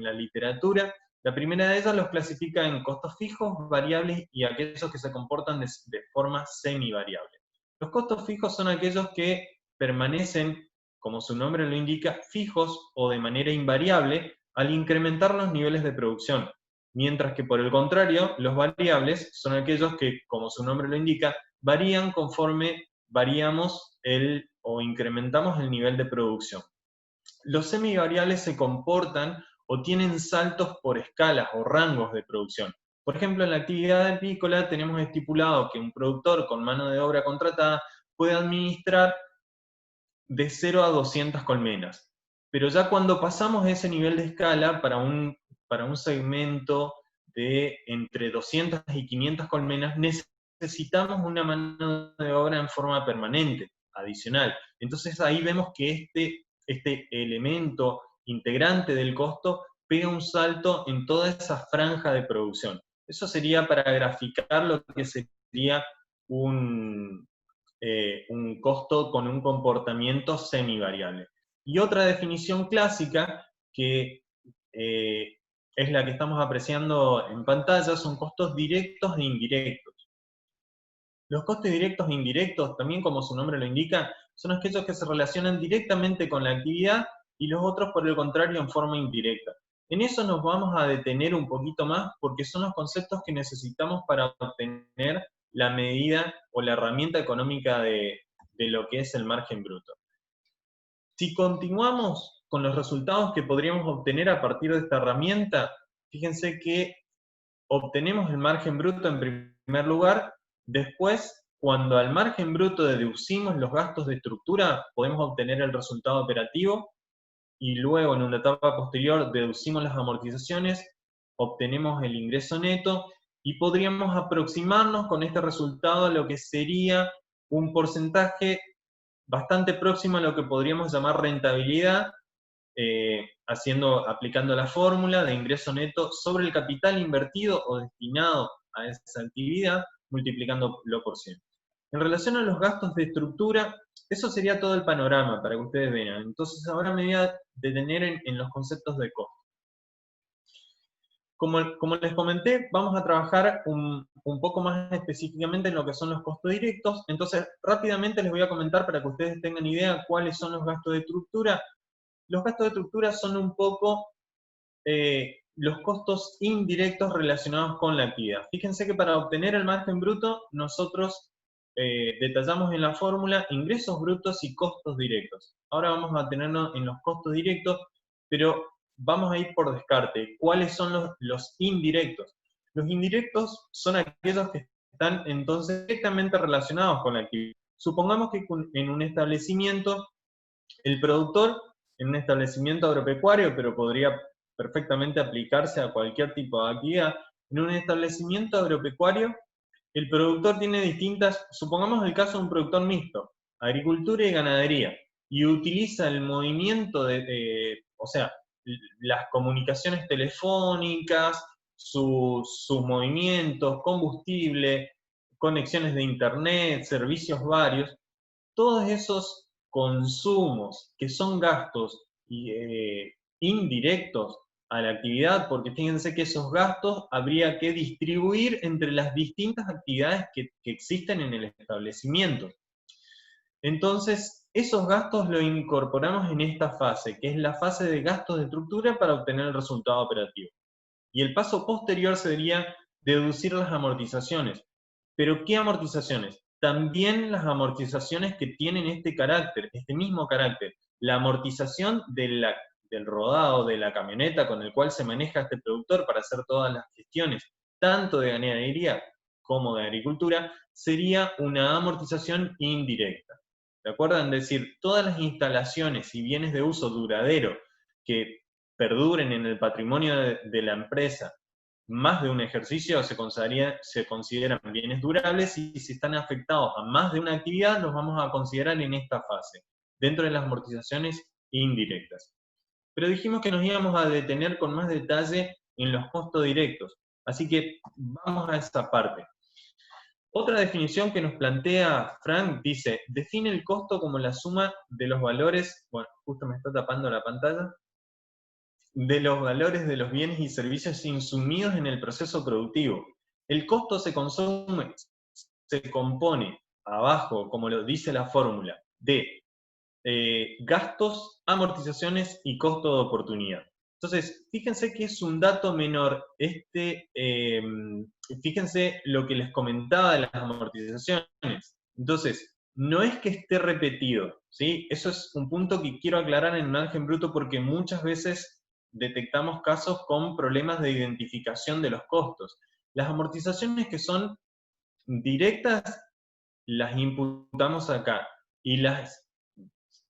Speaker 3: la literatura. La primera de ellas los clasifica en costos fijos, variables y aquellos que se comportan de forma semivariable. Los costos fijos son aquellos que permanecen, como su nombre lo indica, fijos o de manera invariable al incrementar los niveles de producción. Mientras que por el contrario, los variables son aquellos que, como su nombre lo indica, varían conforme variamos o incrementamos el nivel de producción. Los semivariables se comportan o tienen saltos por escalas o rangos de producción. Por ejemplo, en la actividad apícola tenemos estipulado que un productor con mano de obra contratada puede administrar de 0 a 200 colmenas. Pero ya cuando pasamos ese nivel de escala para un segmento de entre 200 y 500 colmenas, necesitamos una mano de obra en forma permanente, adicional. Entonces ahí vemos que este elemento integrante del costo pega un salto en toda esa franja de producción. Eso sería para graficar lo que sería un costo con un comportamiento semivariable. Y otra definición clásica, que es la que estamos apreciando en pantalla, son costos directos e indirectos. Los costos directos e indirectos, también como su nombre lo indica, son aquellos que se relacionan directamente con la actividad y los otros, por el contrario, en forma indirecta. En eso nos vamos a detener un poquito más porque son los conceptos que necesitamos para obtener la medida o la herramienta económica de lo que es el margen bruto. Si continuamos con los resultados que podríamos obtener a partir de esta herramienta, fíjense que obtenemos el margen bruto en primer lugar. Después, cuando al margen bruto deducimos los gastos de estructura, podemos obtener el resultado operativo, y luego en una etapa posterior deducimos las amortizaciones, obtenemos el ingreso neto, y podríamos aproximarnos con este resultado a lo que sería un porcentaje bastante próximo a lo que podríamos llamar rentabilidad, aplicando la fórmula de ingreso neto sobre el capital invertido o destinado a esa actividad, multiplicándolo por 100. En relación a los gastos de estructura, eso sería todo el panorama para que ustedes vean. Entonces ahora me voy a detener en los conceptos de costo. Como les comenté, vamos a trabajar un poco más específicamente en lo que son los costos directos. Entonces rápidamente les voy a comentar para que ustedes tengan idea cuáles son los gastos de estructura. Los gastos de estructura son un poco los costos indirectos relacionados con la actividad. Fíjense que para obtener el margen bruto, nosotros detallamos en la fórmula ingresos brutos y costos directos. Ahora vamos a tenernos en los costos directos, pero vamos a ir por descarte. ¿Cuáles son los indirectos? Los indirectos son aquellos que están entonces directamente relacionados con la actividad. Supongamos que en un establecimiento, el productor, en un establecimiento agropecuario, pero podría perfectamente aplicarse a cualquier tipo de actividad, en un establecimiento agropecuario, el productor tiene distintas, supongamos el caso de un productor mixto, agricultura y ganadería, y utiliza el movimiento o sea, las comunicaciones telefónicas, sus movimientos, combustible, conexiones de internet, servicios varios, todos esos consumos que son gastos indirectos a la actividad, porque fíjense que esos gastos habría que distribuir entre las distintas actividades que existen en el establecimiento. Entonces, esos gastos los incorporamos en esta fase, que es la fase de gastos de estructura para obtener el resultado operativo. Y el paso posterior sería deducir las amortizaciones. ¿Pero qué amortizaciones? También las amortizaciones que tienen este carácter, este mismo carácter. La amortización del rodado de la camioneta con el cual se maneja este productor para hacer todas las gestiones, tanto de ganadería como de agricultura, sería una amortización indirecta. ¿De acuerdo? Es decir, todas las instalaciones y bienes de uso duradero que perduren en el patrimonio de la empresa más de un ejercicio, se consideran bienes durables, y si están afectados a más de una actividad, los vamos a considerar en esta fase, dentro de las amortizaciones indirectas. Pero dijimos que nos íbamos a detener con más detalle en los costos directos, así que vamos a esa parte. Otra definición que nos plantea Frank dice, define el costo como la suma de los valores, bueno, justo me está tapando la pantalla, de los valores de los bienes y servicios insumidos en el proceso productivo. El costo se compone, abajo, como lo dice la fórmula, de gastos, amortizaciones y costo de oportunidad. Entonces, fíjense que es un dato menor, fíjense lo que les comentaba de las amortizaciones. Entonces, no es que esté repetido, ¿sí? Eso es un punto que quiero aclarar en margen bruto, porque muchas veces detectamos casos con problemas de identificación de los costos. Las amortizaciones que son directas las imputamos acá y las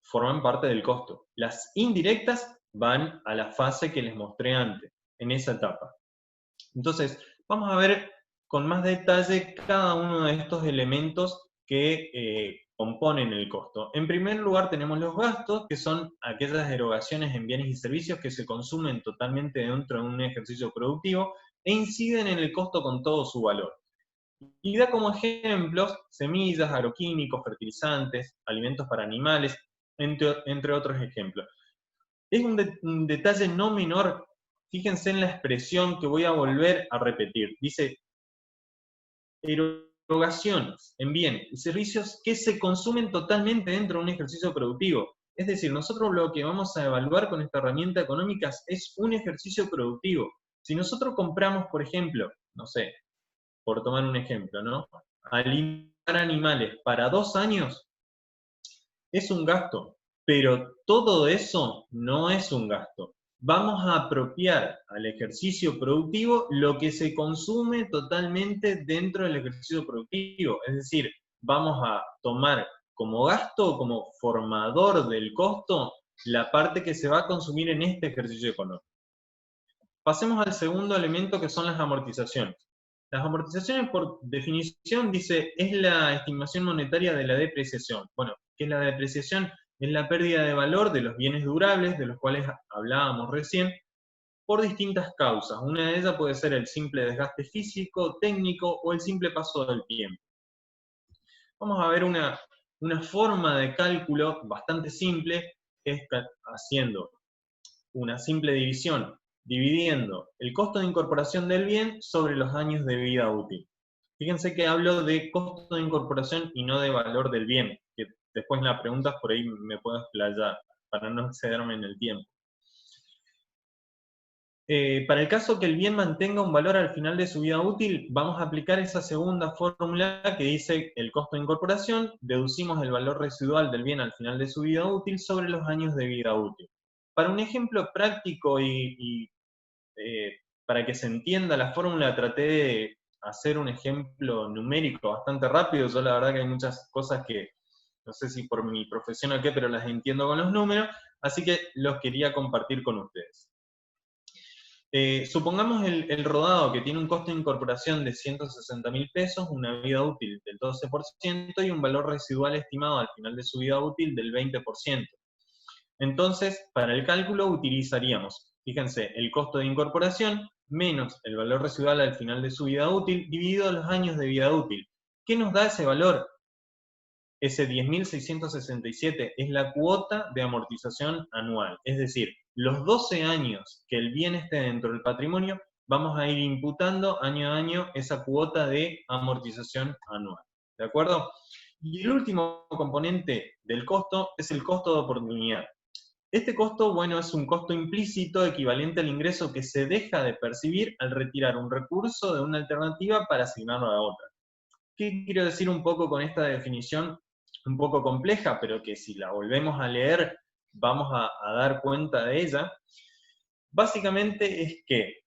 Speaker 3: forman parte del costo. Las indirectas van a la fase que les mostré antes, en esa etapa. Entonces, vamos a ver con más detalle cada uno de estos elementos que componen el costo. En primer lugar tenemos los gastos, que son aquellas erogaciones en bienes y servicios que se consumen totalmente dentro de un ejercicio productivo e inciden en el costo con todo su valor. Y da como ejemplos semillas, agroquímicos, fertilizantes, alimentos para animales, entre otros ejemplos. Es un detalle no menor, fíjense en la expresión que voy a volver a repetir. Dice, erogaciones en bienes y servicios que se consumen totalmente dentro de un ejercicio productivo. Es decir, nosotros lo que vamos a evaluar con esta herramienta económica es un ejercicio productivo. Si nosotros compramos, por ejemplo, no sé, por tomar un ejemplo, ¿no? Alimentar animales para 2 años es un gasto, pero todo eso no es un gasto. Vamos a apropiar al ejercicio productivo lo que se consume totalmente dentro del ejercicio productivo. Es decir, vamos a tomar como gasto, como formador del costo, la parte que se va a consumir en este ejercicio económico. Pasemos al segundo elemento, que son las amortizaciones. Las amortizaciones, por definición, dice, es la estimación monetaria de la depreciación. Bueno, ¿qué es la depreciación? Es la pérdida de valor de los bienes durables, de los cuales hablábamos recién, por distintas causas. Una de ellas puede ser el simple desgaste físico, técnico, o el simple paso del tiempo. Vamos a ver una forma de cálculo bastante simple, es haciendo una simple división, dividiendo el costo de incorporación del bien sobre los años de vida útil. Fíjense que hablo de costo de incorporación y no de valor del bien, que después en las preguntas por ahí me puedo explayar, para no excederme en el tiempo. Para el caso que el bien mantenga un valor al final de su vida útil, vamos a aplicar esa segunda fórmula que dice el costo de incorporación, deducimos el valor residual del bien al final de su vida útil sobre los años de vida útil. Para un ejemplo práctico y para que se entienda la fórmula, traté de hacer un ejemplo numérico bastante rápido. Yo la verdad que hay muchas cosas que, no sé si por mi profesión o qué, pero las entiendo con los números, así que los quería compartir con ustedes. Supongamos el rodado, que tiene un costo de incorporación de 160.000 pesos, una vida útil del 12% y un valor residual estimado al final de su vida útil del 20%. Entonces, para el cálculo utilizaríamos, fíjense, el costo de incorporación menos el valor residual al final de su vida útil, dividido los años de vida útil. ¿Qué nos da ese valor? Ese 10.667 es la cuota de amortización anual. Es decir, los 12 años que el bien esté dentro del patrimonio, vamos a ir imputando año a año esa cuota de amortización anual. ¿De acuerdo? Y el último componente del costo es el costo de oportunidad. Este costo, bueno, es un costo implícito equivalente al ingreso que se deja de percibir al retirar un recurso de una alternativa para asignarlo a otra. ¿Qué quiero decir un poco con esta definición? Un poco compleja, pero que si la volvemos a leer vamos a dar cuenta de ella. Básicamente es que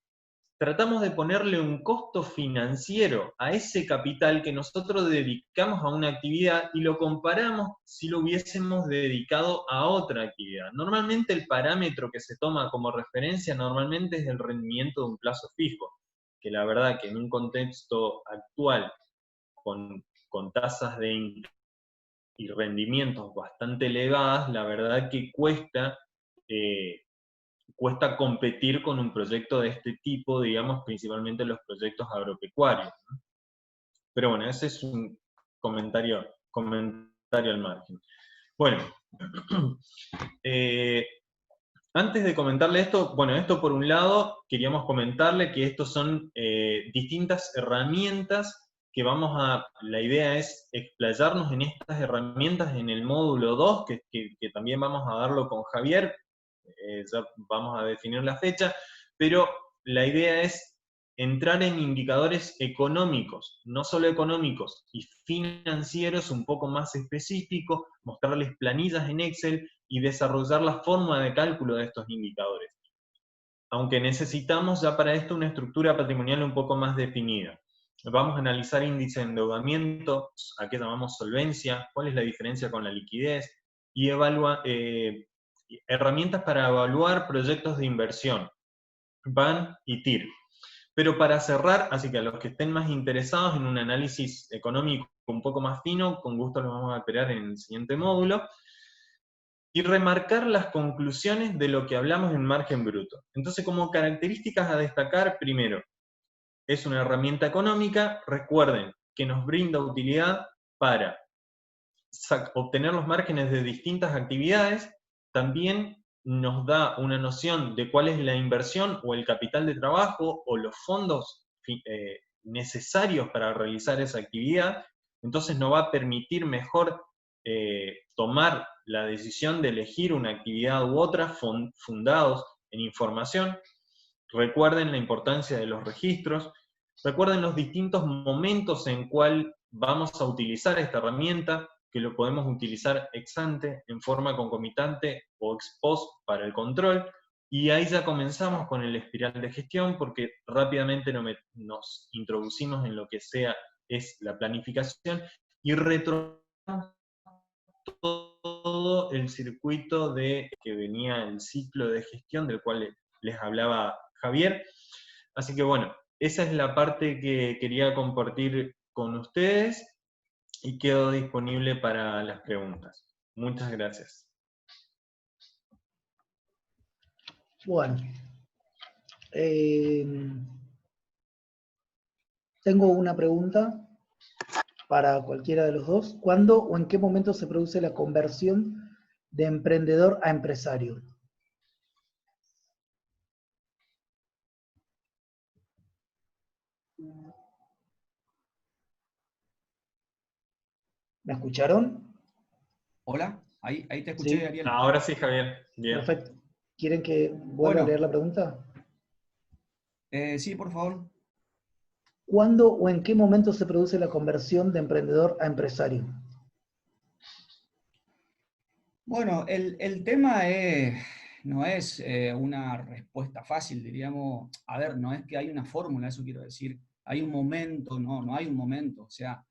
Speaker 3: tratamos de ponerle un costo financiero a ese capital que nosotros dedicamos a una actividad y lo comparamos si lo hubiésemos dedicado a otra actividad. Normalmente el parámetro que se toma como referencia normalmente es el rendimiento de un plazo fijo, que la verdad que en un contexto actual con tasas de interés y rendimientos bastante elevadas, la verdad que cuesta competir con un proyecto de este tipo, digamos, principalmente los proyectos agropecuarios, ¿no? Pero bueno, ese es un comentario al margen. Bueno, antes de comentarle esto, bueno, esto por un lado, queríamos comentarle que estos son distintas herramientas que la idea es explayarnos en estas herramientas en el módulo 2, que también vamos a darlo con Javier, ya vamos a definir la fecha, pero la idea es entrar en indicadores económicos, no solo económicos, y financieros un poco más específicos, mostrarles planillas en Excel y desarrollar la forma de cálculo de estos indicadores. Aunque necesitamos ya para esto una estructura patrimonial un poco más definida. Vamos a analizar índice de endeudamiento, a qué llamamos solvencia, cuál es la diferencia con la liquidez, y herramientas para evaluar proyectos de inversión, BAN y TIR. Pero para cerrar, así que a los que estén más interesados en un análisis económico un poco más fino, con gusto los vamos a esperar en el siguiente módulo, y remarcar las conclusiones de lo que hablamos en margen bruto. Entonces, como características a destacar, primero, es una herramienta económica, recuerden que nos brinda utilidad para obtener los márgenes de distintas actividades, también nos da una noción de cuál es la inversión o el capital de trabajo o los fondos necesarios para realizar esa actividad, entonces nos va a permitir mejor tomar la decisión de elegir una actividad u otra fundados en información. Recuerden la importancia de los registros, recuerden los distintos momentos en cual vamos a utilizar esta herramienta, que lo podemos utilizar ex ante, en forma concomitante o ex post para el control, y ahí ya comenzamos con el espiral de gestión, porque rápidamente nos introducimos en lo que es la planificación, y retrocedemos todo el circuito que venía el ciclo de gestión del cual les hablaba Javier. Así que bueno, esa es la parte que quería compartir con ustedes y quedo disponible para las preguntas. Muchas gracias.
Speaker 2: Bueno, tengo una pregunta para cualquiera de los dos. ¿Cuándo o en qué momento se produce la conversión de emprendedor a empresario? ¿Me escucharon?
Speaker 1: Hola, ahí te escuché,
Speaker 2: Sí.
Speaker 1: Ariel.
Speaker 3: Ahora sí, Javier. Bien.
Speaker 2: Perfecto. ¿Quieren que vuelva a leer la pregunta?
Speaker 1: Sí, por favor.
Speaker 2: ¿Cuándo o en qué momento se produce la conversión de emprendedor a empresario?
Speaker 1: Bueno, el tema no es una respuesta fácil, diríamos. A ver, no es que hay una fórmula, eso quiero decir. Hay un momento, no hay un momento. O sea,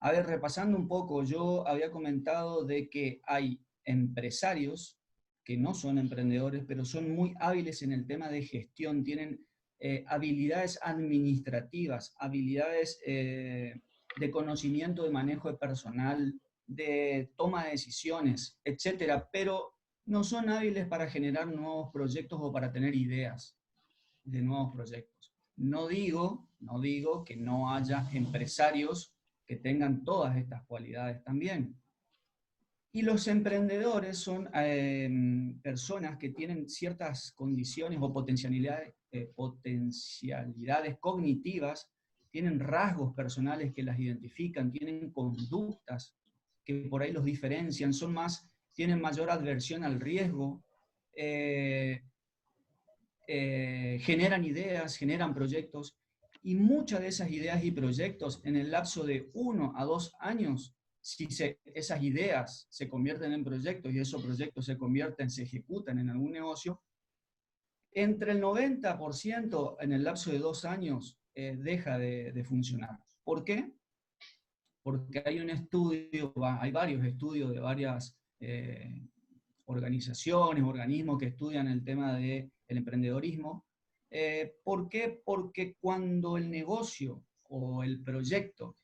Speaker 1: a ver, repasando un poco, yo había comentado de que hay empresarios que no son emprendedores, pero son muy hábiles en el tema de gestión, tienen habilidades administrativas, habilidades de conocimiento de manejo de personal, de toma de decisiones, etcétera, pero no son hábiles para generar nuevos proyectos o para tener ideas de nuevos proyectos. No digo que no haya empresarios que tengan todas estas cualidades también. Y los emprendedores son personas que tienen ciertas condiciones o potencialidades cognitivas, tienen rasgos personales que las identifican, tienen conductas que por ahí los diferencian, tienen mayor adversión al riesgo, generan ideas, generan proyectos, y muchas de esas ideas y proyectos en el lapso de 1 a 2 años, si esas ideas se convierten en proyectos y esos proyectos se ejecutan en algún negocio, Entre el 90% en el lapso de 2 años deja de funcionar. ¿Por qué? Porque hay un estudio, hay varios estudios de varias organizaciones, organismos que estudian el tema del emprendedorismo. ¿Por qué? Porque cuando el negocio o el proyecto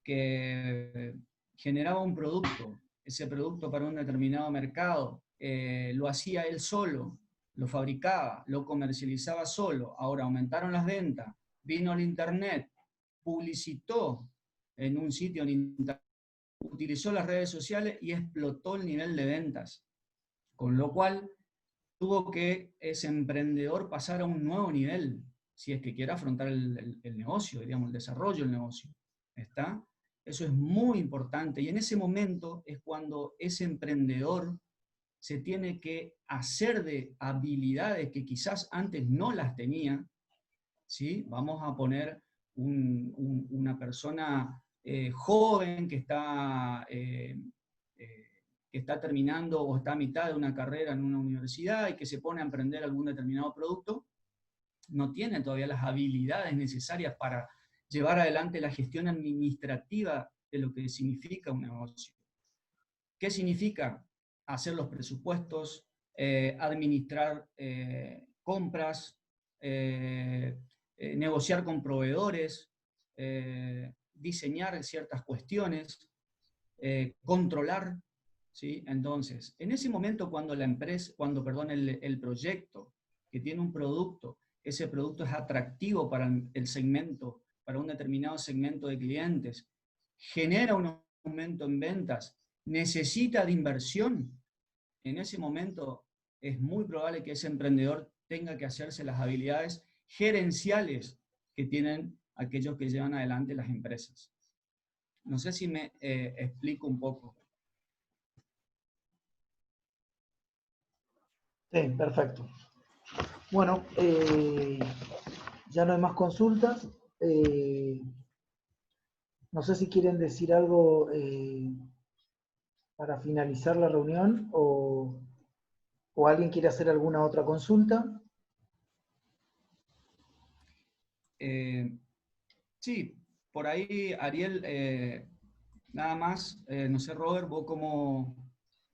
Speaker 1: que generaba un producto, ese producto para un determinado mercado, lo hacía él solo, lo fabricaba, lo comercializaba solo, ahora aumentaron las ventas, vino el internet, publicitó en un sitio en internet, utilizó las redes sociales y explotó el nivel de ventas. Con lo cual, tuvo que ese emprendedor pasar a un nuevo nivel, si es que quiere afrontar el negocio, digamos, el desarrollo del negocio. ¿Está? Eso es muy importante. Y en ese momento es cuando ese emprendedor se tiene que hacer de habilidades que quizás antes no las tenía. ¿Sí? Vamos a poner una persona joven que está terminando o está a mitad de una carrera en una universidad y que se pone a emprender algún determinado producto, no tiene todavía las habilidades necesarias para llevar adelante la gestión administrativa de lo que significa un negocio. ¿Qué significa? Hacer los presupuestos, administrar compras, negociar con proveedores, diseñar ciertas cuestiones, controlar, ¿sí? Entonces, en ese momento cuando el proyecto que tiene un producto, ese producto es atractivo para el segmento, para un determinado segmento de clientes, genera un aumento en ventas, necesita de inversión, en ese momento es muy probable que ese emprendedor tenga que hacerse las habilidades gerenciales que tienen aquellos que llevan adelante las empresas. No sé si me explico un poco.
Speaker 2: Sí, perfecto. Bueno, ya no hay más consultas. No sé si quieren decir algo para finalizar la reunión o alguien quiere hacer alguna otra consulta.
Speaker 1: Sí, por ahí, Ariel, nada más, no sé, Robert, vos como,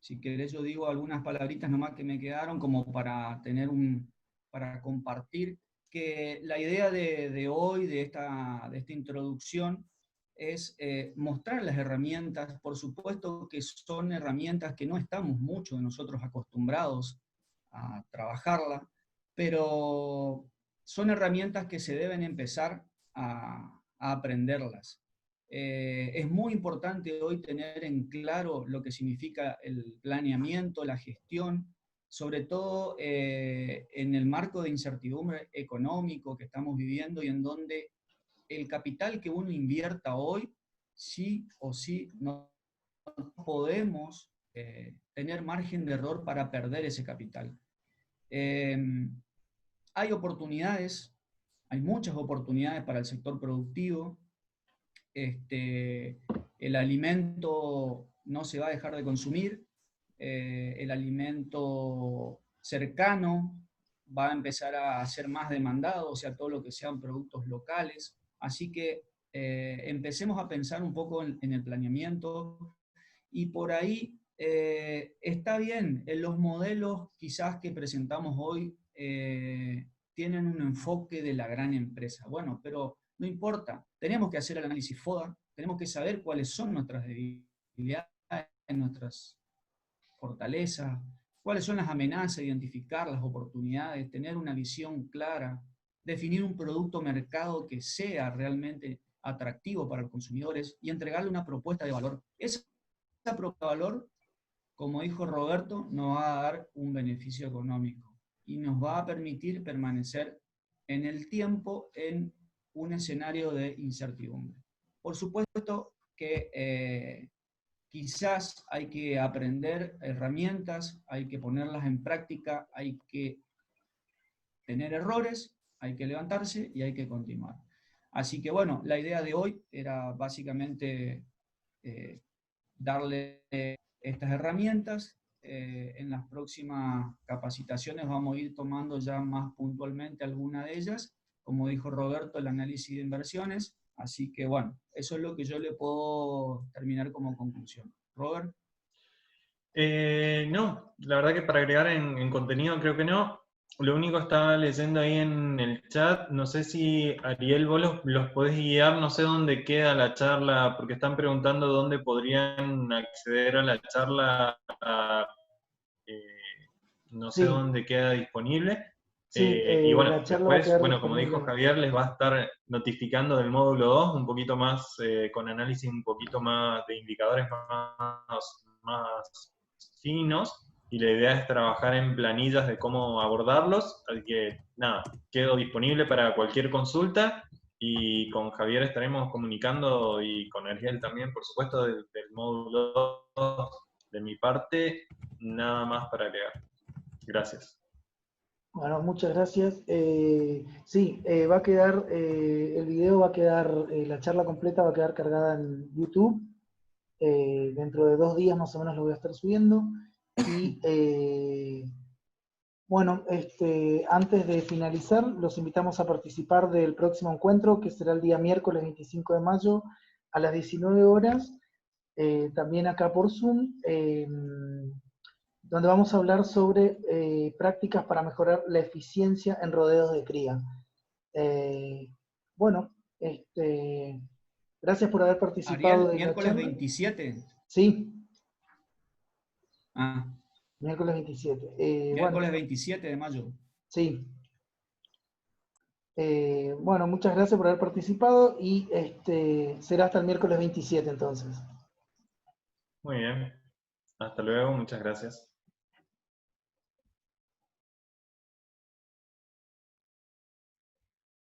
Speaker 1: si querés yo digo algunas palabritas nomás que me quedaron como para para compartir, que la idea de hoy, de esta introducción, es mostrar las herramientas, por supuesto que son herramientas que no estamos muchos de nosotros acostumbrados a trabajarla, pero son herramientas que se deben empezar a aprenderlas. Es muy importante hoy tener en claro lo que significa el planeamiento, la gestión, sobre todo en el marco de incertidumbre económico que estamos viviendo y en donde el capital que uno invierta hoy, sí o sí, no podemos tener margen de error para perder ese capital. Hay oportunidades, hay muchas oportunidades para el sector productivo. El alimento no se va a dejar de consumir, el alimento cercano va a empezar a ser más demandado, o sea, todo lo que sean productos locales. Así que empecemos a pensar un poco en el planeamiento y por ahí está bien, en los modelos quizás que presentamos hoy tienen un enfoque de la gran empresa. Bueno, pero no importa, tenemos que hacer el análisis FODA, tenemos que saber cuáles son nuestras debilidades, nuestras fortalezas, cuáles son las amenazas, identificar las oportunidades, tener una visión clara, definir un producto mercado que sea realmente atractivo para los consumidores y entregarle una propuesta de valor. Esa propuesta de valor, como dijo Roberto, nos va a dar un beneficio económico y nos va a permitir permanecer en el tiempo en un escenario de incertidumbre. Por supuesto que quizás hay que aprender herramientas, hay que ponerlas en práctica, hay que tener errores, hay que levantarse y hay que continuar. Así que bueno, la idea de hoy era básicamente darle estas herramientas en las próximas capacitaciones vamos a ir tomando ya más puntualmente alguna de ellas, como dijo Roberto, el análisis de inversiones, así que bueno, eso es lo que yo le puedo terminar como conclusión. Robert.
Speaker 3: No, la verdad que para agregar en contenido creo que no. Lo único estaba leyendo ahí en el chat, no sé si Ariel vos los podés guiar, no sé dónde queda la charla, porque están preguntando dónde podrían acceder a la charla, eh, no sé
Speaker 2: Sí,
Speaker 3: dónde queda disponible.
Speaker 2: sí,
Speaker 3: Y bueno,
Speaker 2: la charla va a
Speaker 3: después,
Speaker 2: quedar
Speaker 3: bueno, como dijo
Speaker 2: disponible.
Speaker 3: Javier, les va a estar notificando del módulo 2 un poquito más, con análisis un poquito más de indicadores más finos, y la idea es trabajar en planillas de cómo abordarlos, así que nada, quedo disponible para cualquier consulta, y con Javier estaremos comunicando, y con Ariel también, por supuesto, del módulo 2. De mi parte, nada más para agregar. Gracias.
Speaker 2: Bueno, muchas gracias. Sí, va a quedar, el video va a quedar, la charla completa va a quedar cargada en YouTube. Dentro de 2 días más o menos lo voy a estar subiendo. Y bueno, antes de finalizar, los invitamos a participar del próximo encuentro, que será el día miércoles 25 de mayo a las 19 horas, también acá por Zoom, donde vamos a hablar sobre prácticas para mejorar la eficiencia en rodeos de cría. Bueno, gracias por haber participado
Speaker 1: Ariel,
Speaker 2: de la
Speaker 1: miércoles
Speaker 2: charla.
Speaker 1: 27.
Speaker 2: Sí,
Speaker 1: Ah,
Speaker 2: miércoles 27. Bueno,
Speaker 1: miércoles 27 de mayo.
Speaker 2: sí. Bueno, muchas gracias por haber participado y será hasta el miércoles 27 entonces.
Speaker 3: Muy bien. Hasta luego, muchas gracias.